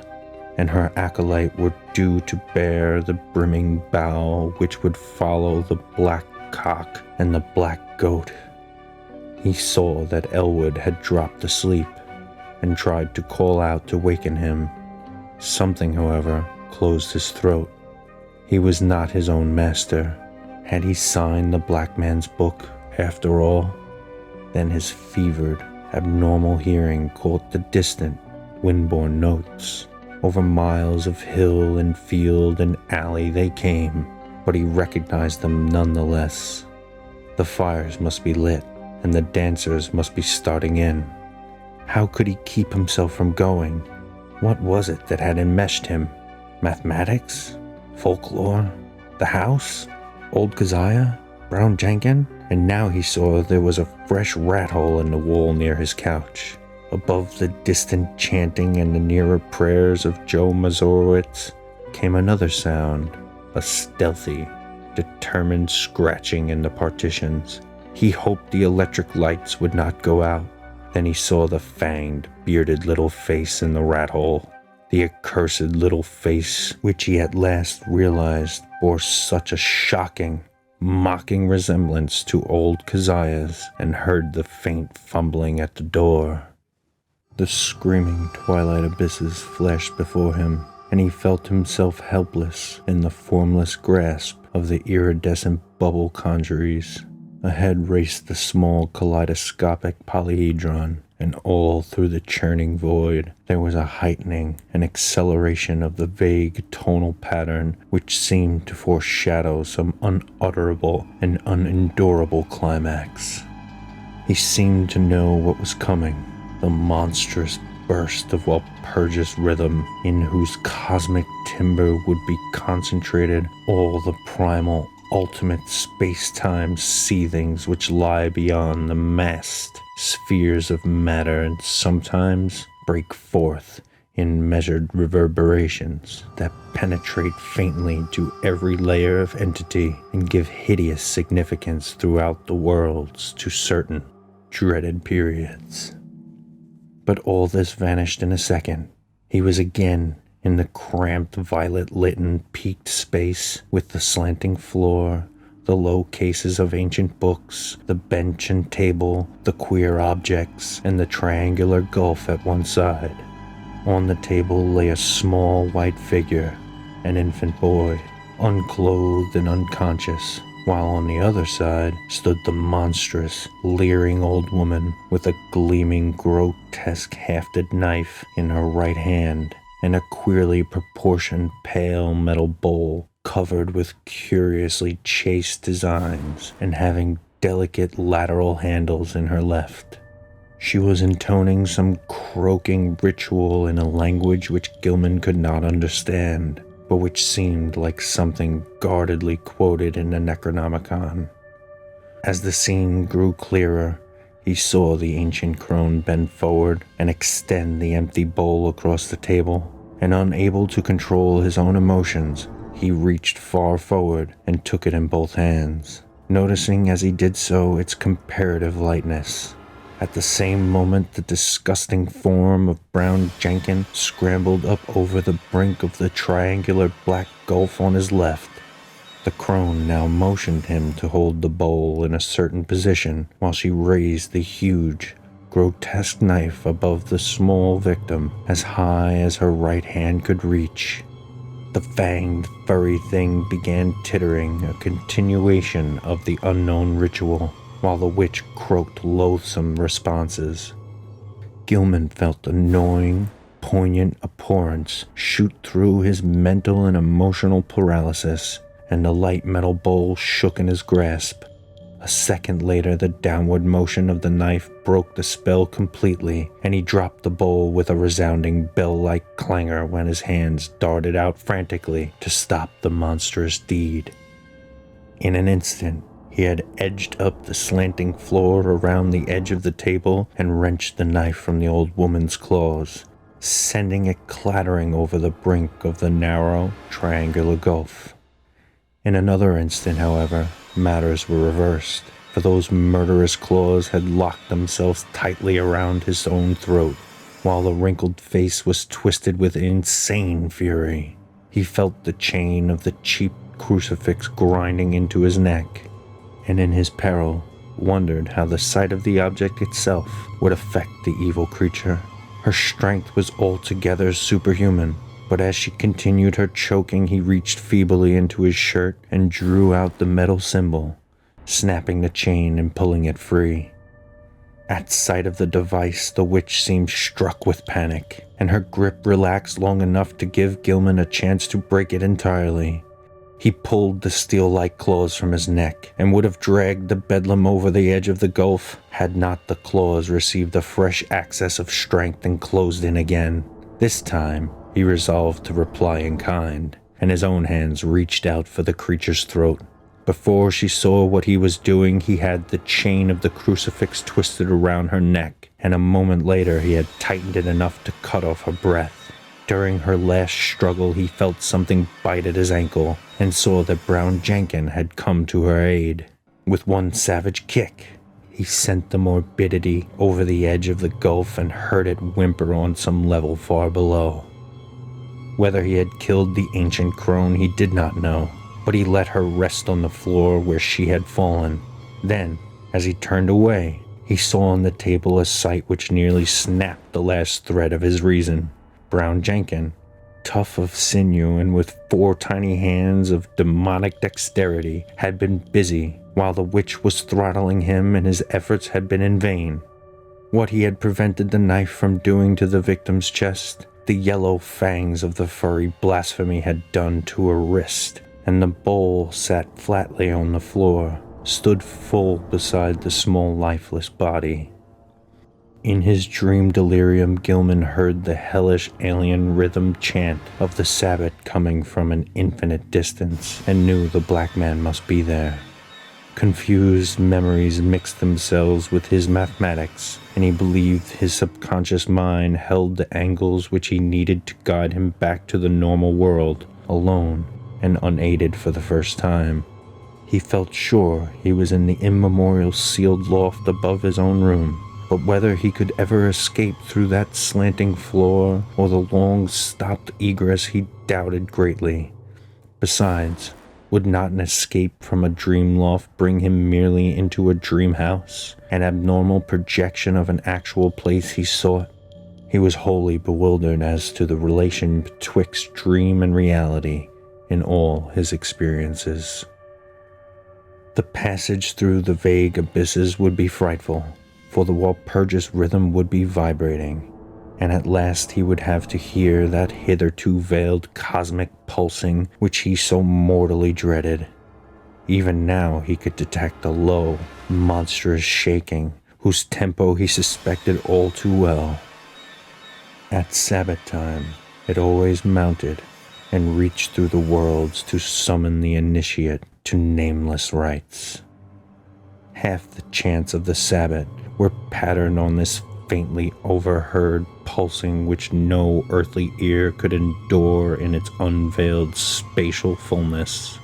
and her acolyte were due to bear the brimming bow which would follow the black cock and the black goat? He saw that Elwood had dropped asleep and tried to call out to waken him. Something, however, closed his throat. He was not his own master. Had he signed the black man's book, after all? Then his fevered, abnormal hearing caught the distant, wind-borne notes. Over miles of hill and field and alley they came, but he recognized them nonetheless. The fires must be lit, and the dancers must be starting in. How could he keep himself from going? What was it that had enmeshed him? Mathematics? Folklore? The house? Old Keziah? Brown Jenkin? And now he saw there was a fresh rat hole in the wall near his couch. Above the distant chanting and the nearer prayers of Joe Mazurowitz came another sound, a stealthy, determined scratching in the partitions. He hoped the electric lights would not go out. Then he saw the fanged, bearded little face in the rat hole. The accursed little face which he at last realized bore such a shocking, mocking resemblance to old Keziah's, and heard the faint fumbling at the door. The screaming twilight abysses flashed before him, and he felt himself helpless in the formless grasp of the iridescent bubble conjuries. Ahead raced the small kaleidoscopic polyhedron, and all through the churning void there was a heightening and acceleration of the vague tonal pattern which seemed to foreshadow some unutterable and unendurable climax. He seemed to know what was coming, the monstrous burst of Walpurgis rhythm in whose cosmic timbre would be concentrated all the primal ultimate space-time seethings which lie beyond the massed spheres of matter and sometimes break forth in measured reverberations that penetrate faintly to every layer of entity and give hideous significance throughout the worlds to certain dreaded periods. But all this vanished in a second. He was again in the cramped, violet-litten, peaked space with the slanting floor, the low cases of ancient books, the bench and table, the queer objects, and the triangular gulf at one side. On the table lay a small white figure, an infant boy, unclothed and unconscious, while on the other side stood the monstrous, leering old woman with a gleaming, grotesque hafted knife in her right hand, and a queerly proportioned pale metal bowl covered with curiously chased designs and having delicate lateral handles in her left. She was intoning some croaking ritual in a language which Gilman could not understand, but which seemed like something guardedly quoted in the Necronomicon. As the scene grew clearer, he saw the ancient crone bend forward and extend the empty bowl across the table, and unable to control his own emotions, he reached far forward and took it in both hands, noticing as he did so its comparative lightness. At the same moment, the disgusting form of Brown Jenkin scrambled up over the brink of the triangular black gulf on his left. The crone now motioned him to hold the bowl in a certain position while she raised the huge, grotesque knife above the small victim as high as her right hand could reach. The fanged, furry thing began tittering a continuation of the unknown ritual, while the witch croaked loathsome responses. Gilman felt annoying, poignant abhorrence shoot through his mental and emotional paralysis, and the light metal bowl shook in his grasp. A second later, the downward motion of the knife broke the spell completely, and he dropped the bowl with a resounding bell-like clangor when his hands darted out frantically to stop the monstrous deed. In an instant, He had edged up the slanting floor around the edge of the table and wrenched the knife from the old woman's claws, sending it clattering over the brink of the narrow, triangular gulf. In another instant, however, matters were reversed, for those murderous claws had locked themselves tightly around his own throat, while the wrinkled face was twisted with insane fury. He felt the chain of the cheap crucifix grinding into his neck, and in his peril wondered how the sight of the object itself would affect the evil creature. Her strength was altogether superhuman, but as she continued her choking, he reached feebly into his shirt and drew out the metal symbol, snapping the chain and pulling it free. At sight of the device, the witch seemed struck with panic, and her grip relaxed long enough to give Gilman a chance to break it entirely. He pulled the steel-like claws from his neck and would have dragged the bedlam over the edge of the gulf had not the claws received a fresh access of strength and closed in again. This time, he resolved to reply in kind, and his own hands reached out for the creature's throat. Before she saw what he was doing, he had the chain of the crucifix twisted around her neck, and a moment later he had tightened it enough to cut off her breath. During her last struggle, he felt something bite at his ankle and saw that Brown Jenkin had come to her aid. With one savage kick, he sent the morbidity over the edge of the gulf and heard it whimper on some level far below. Whether he had killed the ancient crone, he did not know, but he let her rest on the floor where she had fallen. Then, as he turned away, he saw on the table a sight which nearly snapped the last thread of his reason. Brown Jenkin, tough of sinew and with 4 tiny hands of demonic dexterity, had been busy while the witch was throttling him, and his efforts had been in vain. What he had prevented the knife from doing to the victim's chest, the yellow fangs of the furry blasphemy had done to her wrist, and the bowl sat flatly on the floor, stood full beside the small lifeless body. In his dream delirium, Gilman heard the hellish alien rhythm chant of the Sabbat coming from an infinite distance, and knew the black man must be there. Confused memories mixed themselves with his mathematics, and he believed his subconscious mind held the angles which he needed to guide him back to the normal world, alone and unaided for the first time. He felt sure he was in the immemorial sealed loft above his own room, but whether he could ever escape through that slanting floor or the long-stopped egress he doubted greatly. Besides, would not an escape from a dream loft bring him merely into a dream house, an abnormal projection of an actual place he sought? He was wholly bewildered as to the relation betwixt dream and reality in all his experiences. The passage through the vague abysses would be frightful, for the Walpurgis rhythm would be vibrating, and at last he would have to hear that hitherto veiled cosmic pulsing which he so mortally dreaded. Even now he could detect a low, monstrous shaking, whose tempo he suspected all too well. At Sabbat time, it always mounted and reached through the worlds to summon the initiate to nameless rites. Half the chants of the Sabbat were patterned on this faintly overheard pulsing which no earthly ear could endure in its unveiled spatial fullness.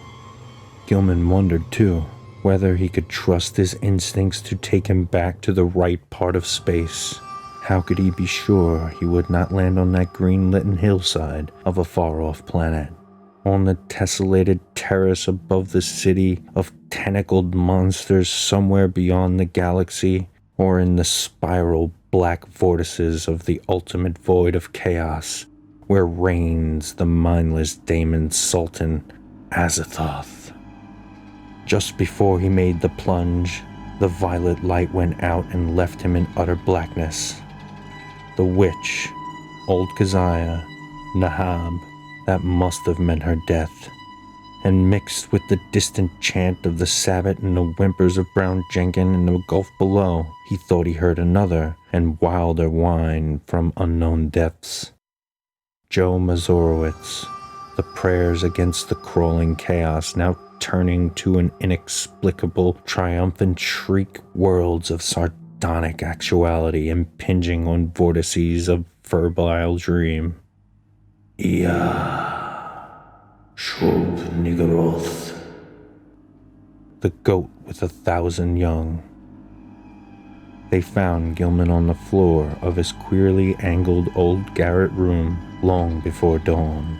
Gilman wondered, too, whether he could trust his instincts to take him back to the right part of space. How could he be sure he would not land on that green-lit hillside of a far-off planet, on the tessellated terrace above the city of tentacled monsters somewhere beyond the galaxy, or in the spiral black vortices of the ultimate void of chaos, where reigns the mindless daemon Sultan Azathoth? Just before he made the plunge, the violet light went out and left him in utter blackness. The witch, old Keziah, Nahab, that must have meant her death. And mixed with the distant chant of the Sabbat and the whimpers of Brown Jenkin in the gulf below, he thought he heard another and wilder whine from unknown depths. Joe Mazurowitz, the prayers against the crawling chaos now returning to an inexplicable, triumphant shriek, worlds of sardonic actuality impinging on vortices of febrile dream. Ia, Shrub Nigaroth. The goat with 1,000 young. They found Gilman on the floor of his queerly angled old garret room long before dawn,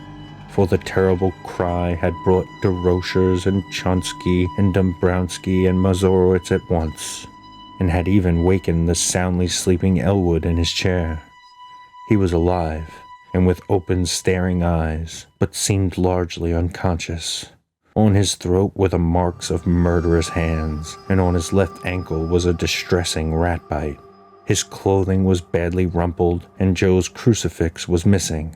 for the terrible cry had brought DeRochers and Chonsky and Dombrowski and Mazurowitz at once, and had even wakened the soundly sleeping Elwood in his chair. He was alive, and with open staring eyes, but seemed largely unconscious. On his throat were the marks of murderous hands, and on his left ankle was a distressing rat bite. His clothing was badly rumpled, and Joe's crucifix was missing.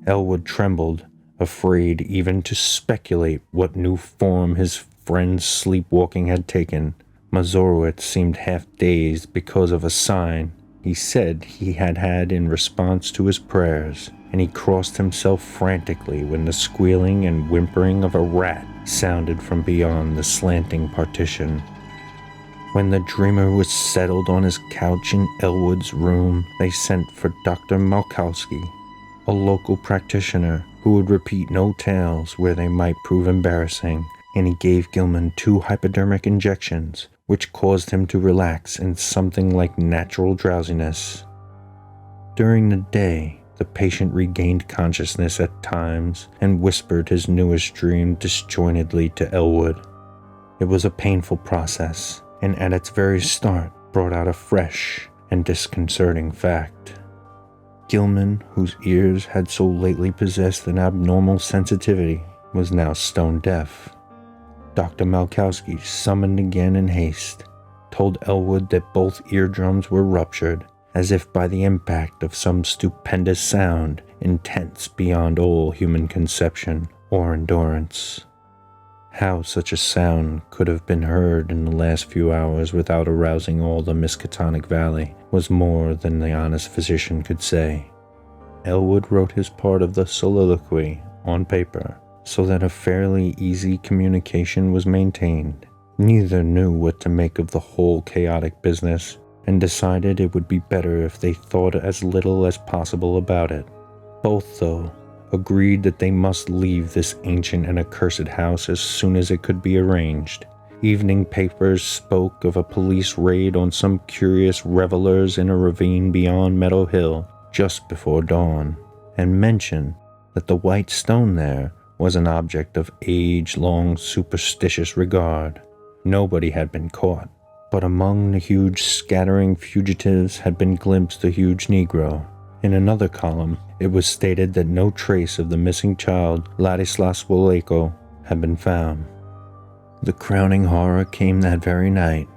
Elwood trembled, afraid even to speculate what new form his friend's sleepwalking had taken. Mazurowitz seemed half dazed because of a sign he said he had had in response to his prayers, and he crossed himself frantically when the squealing and whimpering of a rat sounded from beyond the slanting partition. When the dreamer was settled on his couch in Elwood's room, they sent for Dr. Malkowski, a local practitioner who would repeat no tales where they might prove embarrassing, and he gave Gilman 2 hypodermic injections, which caused him to relax in something like natural drowsiness. During the day, the patient regained consciousness at times and whispered his newest dream disjointedly to Elwood. It was a painful process, and at its very start brought out a fresh and disconcerting fact. Gilman, whose ears had so lately possessed an abnormal sensitivity, was now stone deaf. Dr. Malkowski, summoned again in haste, told Elwood that both eardrums were ruptured, as if by the impact of some stupendous sound, intense beyond all human conception or endurance. How such a sound could have been heard in the last few hours without arousing all the Miskatonic Valley was more than the honest physician could say. Elwood wrote his part of the soliloquy on paper, so that a fairly easy communication was maintained. Neither knew what to make of the whole chaotic business, and decided it would be better if they thought as little as possible about it. Both, though, agreed that they must leave this ancient and accursed house as soon as it could be arranged. Evening papers spoke of a police raid on some curious revelers in a ravine beyond Meadow Hill just before dawn, and mentioned that the white stone there was an object of age-long superstitious regard. Nobody had been caught, but among the huge scattering fugitives had been glimpsed a huge Negro. In another column, it was stated that no trace of the missing child, Ladislas Woleko, had been found. The crowning horror came that very night.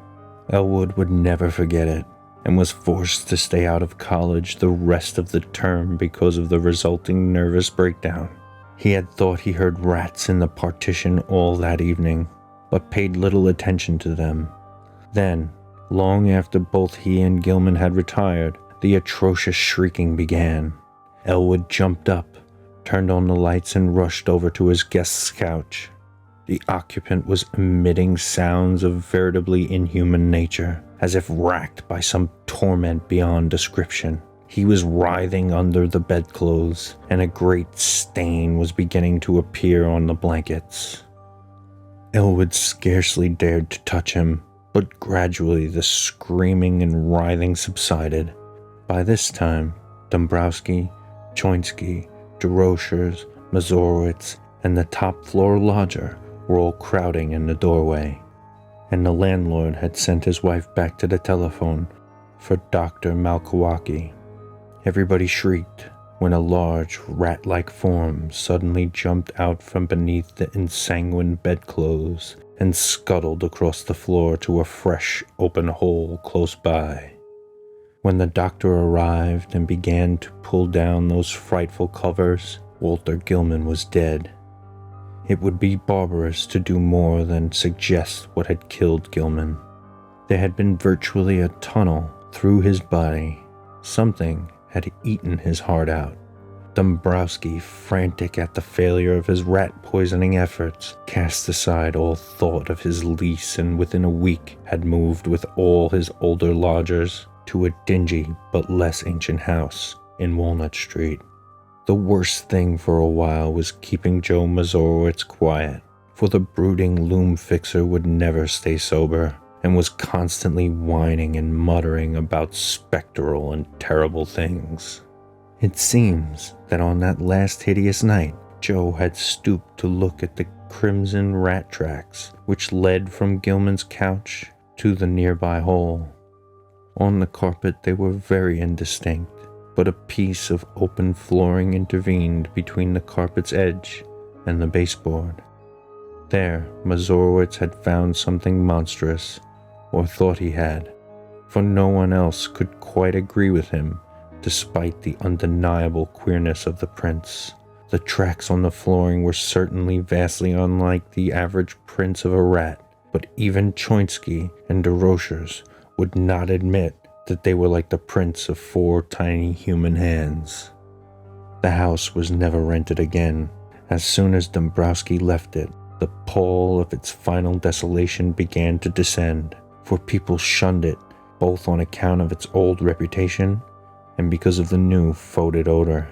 Elwood would never forget it, and was forced to stay out of college the rest of the term because of the resulting nervous breakdown. He had thought he heard rats in the partition all that evening, but paid little attention to them. Then, long after both he and Gilman had retired, the atrocious shrieking began. Elwood jumped up, turned on the lights, and rushed over to his guest's couch. The occupant was emitting sounds of veritably inhuman nature, as if racked by some torment beyond description. He was writhing under the bedclothes, and a great stain was beginning to appear on the blankets. Elwood scarcely dared to touch him, but gradually the screaming and writhing subsided. By this time, Dombrowski, Choinsky, DeRochers, Mazurowitz, and the top-floor lodger were all crowding in the doorway, and the landlord had sent his wife back to the telephone for Dr. Malkowski. Everybody shrieked when a large, rat-like form suddenly jumped out from beneath the ensanguined bedclothes and scuttled across the floor to a fresh, open hole close by. When the doctor arrived and began to pull down those frightful covers, Walter Gilman was dead. It would be barbarous to do more than suggest what had killed Gilman. There had been virtually a tunnel through his body. Something had eaten his heart out. Dombrowski, frantic at the failure of his rat-poisoning efforts, cast aside all thought of his lease and within a week had moved with all his older lodgers to a dingy but less ancient house in Walnut Street. The worst thing for a while was keeping Joe Mazurowitz quiet, for the brooding loom fixer would never stay sober and was constantly whining and muttering about spectral and terrible things. It seems that on that last hideous night, Joe had stooped to look at the crimson rat tracks which led from Gilman's couch to the nearby hole. On the carpet they were very indistinct, but a piece of open flooring intervened between the carpet's edge and the baseboard. There, Mazurowitz had found something monstrous, or thought he had, for no one else could quite agree with him, despite the undeniable queerness of the prints. The tracks on the flooring were certainly vastly unlike the average prints of a rat, but even Choinsky and DeRochers would not admit that they were like the prints of 4 tiny human hands. The house was never rented again. As soon as Dombrowski left it, the pall of its final desolation began to descend, for people shunned it, both on account of its old reputation and because of the new fetid odor.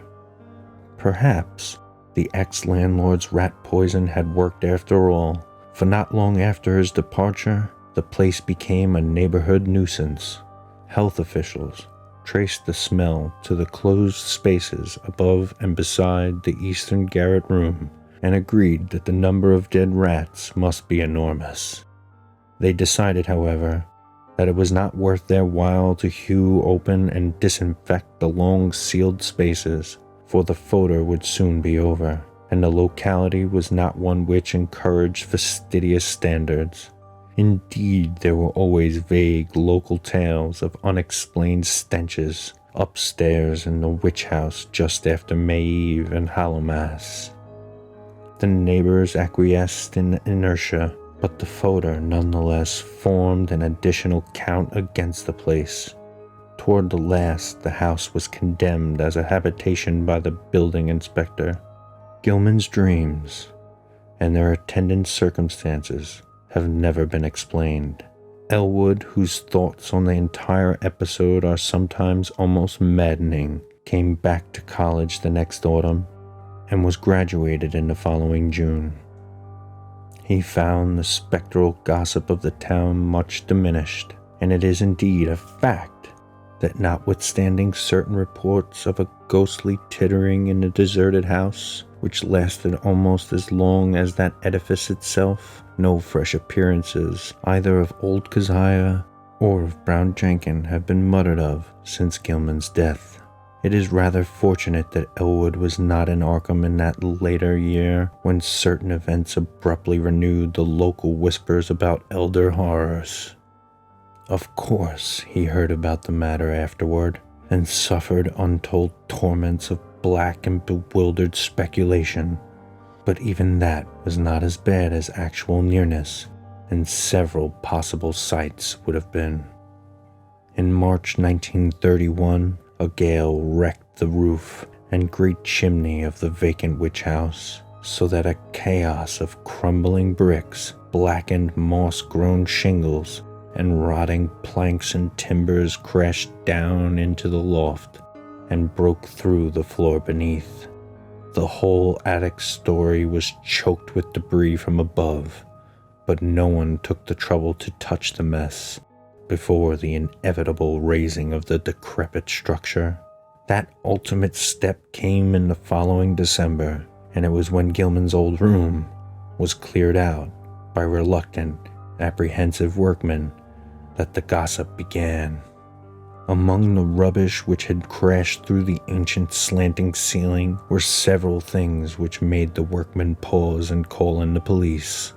Perhaps the ex-landlord's rat poison had worked after all, for not long after his departure, the place became a neighborhood nuisance. Health officials traced the smell to the closed spaces above and beside the eastern garret room and agreed that the number of dead rats must be enormous. They decided, however, that it was not worth their while to hew open and disinfect the long sealed spaces, for the fodor would soon be over, and the locality was not one which encouraged fastidious standards. Indeed, there were always vague local tales of unexplained stenches upstairs in the witch house just after May Eve and Hallowmass. The neighbors acquiesced in inertia, but the fodor nonetheless formed an additional count against the place. Toward the last, the house was condemned as a habitation by the building inspector. Gilman's dreams and their attendant circumstances have never been explained. Elwood, whose thoughts on the entire episode are sometimes almost maddening, came back to college the next autumn and was graduated in the following June. He found the spectral gossip of the town much diminished, and it is indeed a fact that notwithstanding certain reports of a ghostly tittering in the deserted house, which lasted almost as long as that edifice itself, no fresh appearances either of old Keziah or of Brown Jenkin have been muttered of since Gilman's death. It is rather fortunate that Elwood was not in Arkham in that later year when certain events abruptly renewed the local whispers about elder horrors. Of course, he heard about the matter afterward and suffered untold torments of black and bewildered speculation, but even that was not as bad as actual nearness and several possible sights would have been. In March 1931, a gale wrecked the roof and great chimney of the vacant witch house, so that a chaos of crumbling bricks, blackened moss-grown shingles, and rotting planks and timbers crashed down into the loft and broke through the floor beneath. The whole attic story was choked with debris from above, but no one took the trouble to touch the mess before the inevitable raising of the decrepit structure. That ultimate step came in the following December, and it was when Gilman's old room was cleared out by reluctant, apprehensive workmen that the gossip began. Among the rubbish which had crashed through the ancient slanting ceiling were several things which made the workmen pause and call in the police.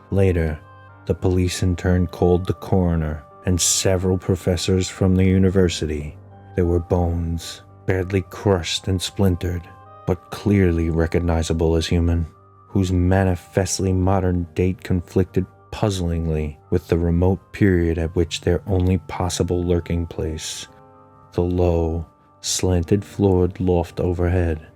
Later, the police in turn called the coroner and several professors from the university. There were bones, badly crushed and splintered, but clearly recognizable as human, whose manifestly modern date conflicted puzzlingly with the remote period at which their only possible lurking place, the low, slanted-floored loft overhead,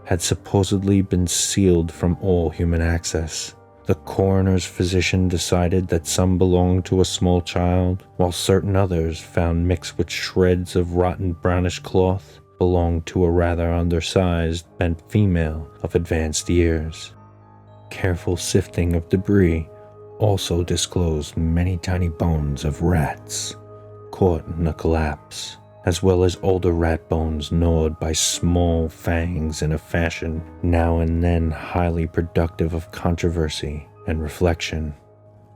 had supposedly been sealed from all human access. The coroner's physician decided that some belonged to a small child, while certain others, found mixed with shreds of rotten brownish cloth, belonged to a rather undersized, bent female of advanced years. Careful sifting of debris also disclosed many tiny bones of rats caught in the collapse, as well as older rat bones gnawed by small fangs in a fashion now and then highly productive of controversy and reflection.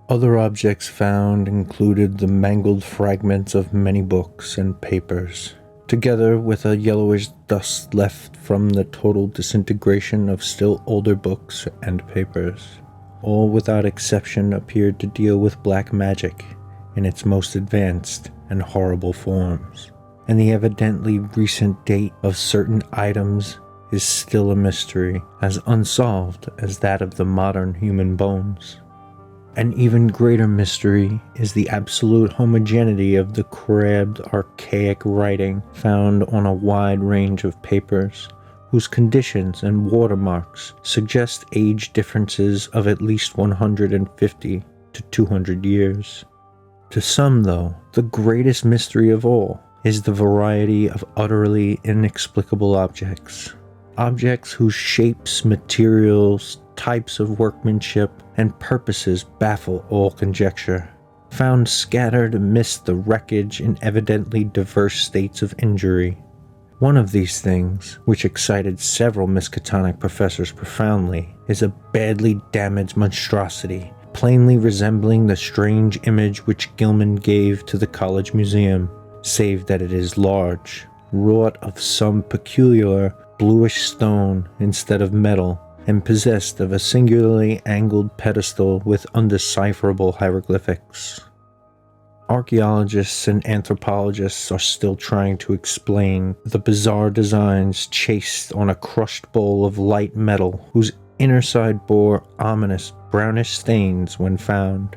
Other objects found included the mangled fragments of many books and papers, together with a yellowish dust left from the total disintegration of still older books and papers. All without exception appeared to deal with black magic in its most advanced and horrible forms, and the evidently recent date of certain items is still a mystery, as unsolved as that of the modern human bones. An even greater mystery is the absolute homogeneity of the crabbed, archaic writing found on a wide range of papers, whose conditions and watermarks suggest age differences of at least 150 to 200 years. To some, though, the greatest mystery of all is the variety of utterly inexplicable objects. Objects whose shapes, materials, types of workmanship, and purposes baffle all conjecture, found scattered amidst the wreckage in evidently diverse states of injury. One of these things, which excited several Miskatonic professors profoundly, is a badly damaged monstrosity, plainly resembling the strange image which Gilman gave to the college museum, save that it is large, wrought of some peculiar bluish stone instead of metal, and possessed of a singularly angled pedestal with undecipherable hieroglyphics. Archaeologists and anthropologists are still trying to explain the bizarre designs chased on a crushed bowl of light metal whose inner side bore ominous brownish stains when found.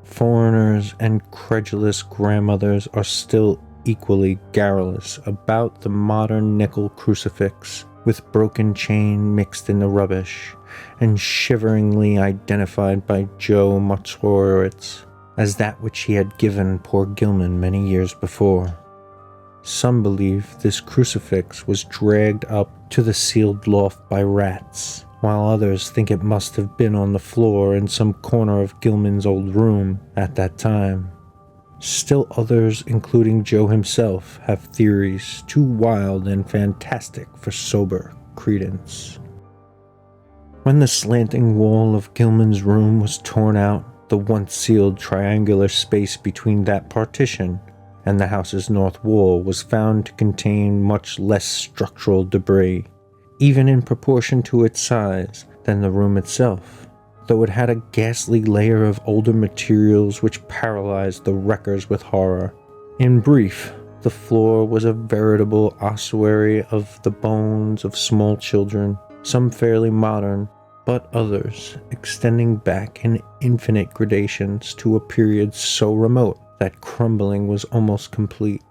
Foreigners and credulous grandmothers are still equally garrulous about the modern nickel crucifix, with broken chain mixed in the rubbish, and shiveringly identified by Joe Motzorowitz as that which he had given poor Gilman many years before. Some believe this crucifix was dragged up to the sealed loft by rats, while others think it must have been on the floor in some corner of Gilman's old room at that time. Still others, including Joe himself, have theories too wild and fantastic for sober credence. When the slanting wall of Gilman's room was torn out, the once sealed triangular space between that partition and the house's north wall was found to contain much less structural debris, even in proportion to its size, than the room itself, though it had a ghastly layer of older materials which paralyzed the wreckers with horror. In brief, the floor was a veritable ossuary of the bones of small children, some fairly modern, but others extending back in infinite gradations to a period so remote that crumbling was almost complete.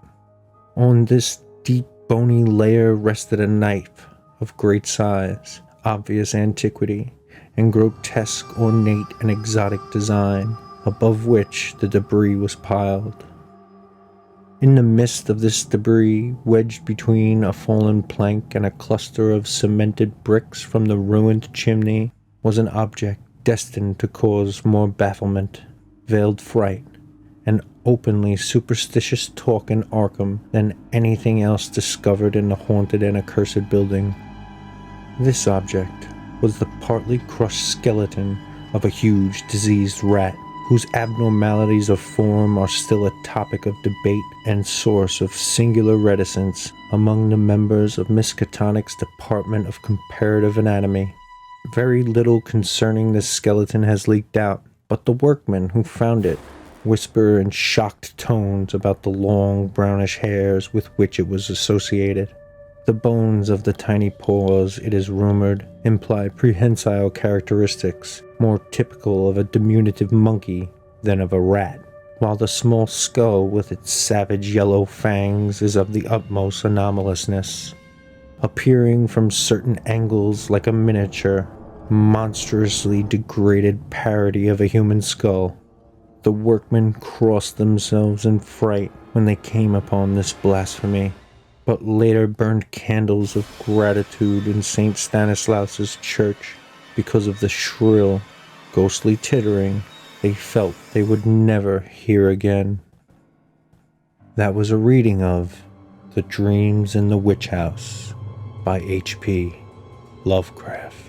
On this deep bony layer rested a knife of great size, obvious antiquity, and grotesque, ornate, and exotic design, above which the debris was piled. In the midst of this debris, wedged between a fallen plank and a cluster of cemented bricks from the ruined chimney, was an object destined to cause more bafflement, veiled fright, and openly superstitious talk in Arkham than anything else discovered in the haunted and accursed building. This object was the partly crushed skeleton of a huge diseased rat, whose abnormalities of form are still a topic of debate and source of singular reticence among the members of Miskatonic's Department of Comparative Anatomy. Very little concerning this skeleton has leaked out, but the workmen who found it whisper in shocked tones about the long brownish hairs with which it was associated. The bones of the tiny paws, it is rumored, imply prehensile characteristics more typical of a diminutive monkey than of a rat, while the small skull with its savage yellow fangs is of the utmost anomalousness. appearing from certain angles like a miniature, monstrously degraded parody of a human skull. The workmen crossed themselves in fright when they came upon this blasphemy, but later burned candles of gratitude in St. Stanislaus's church because of the shrill, ghostly tittering they felt they would never hear again. That was a reading of The Dreams in the Witch House by H.P. Lovecraft.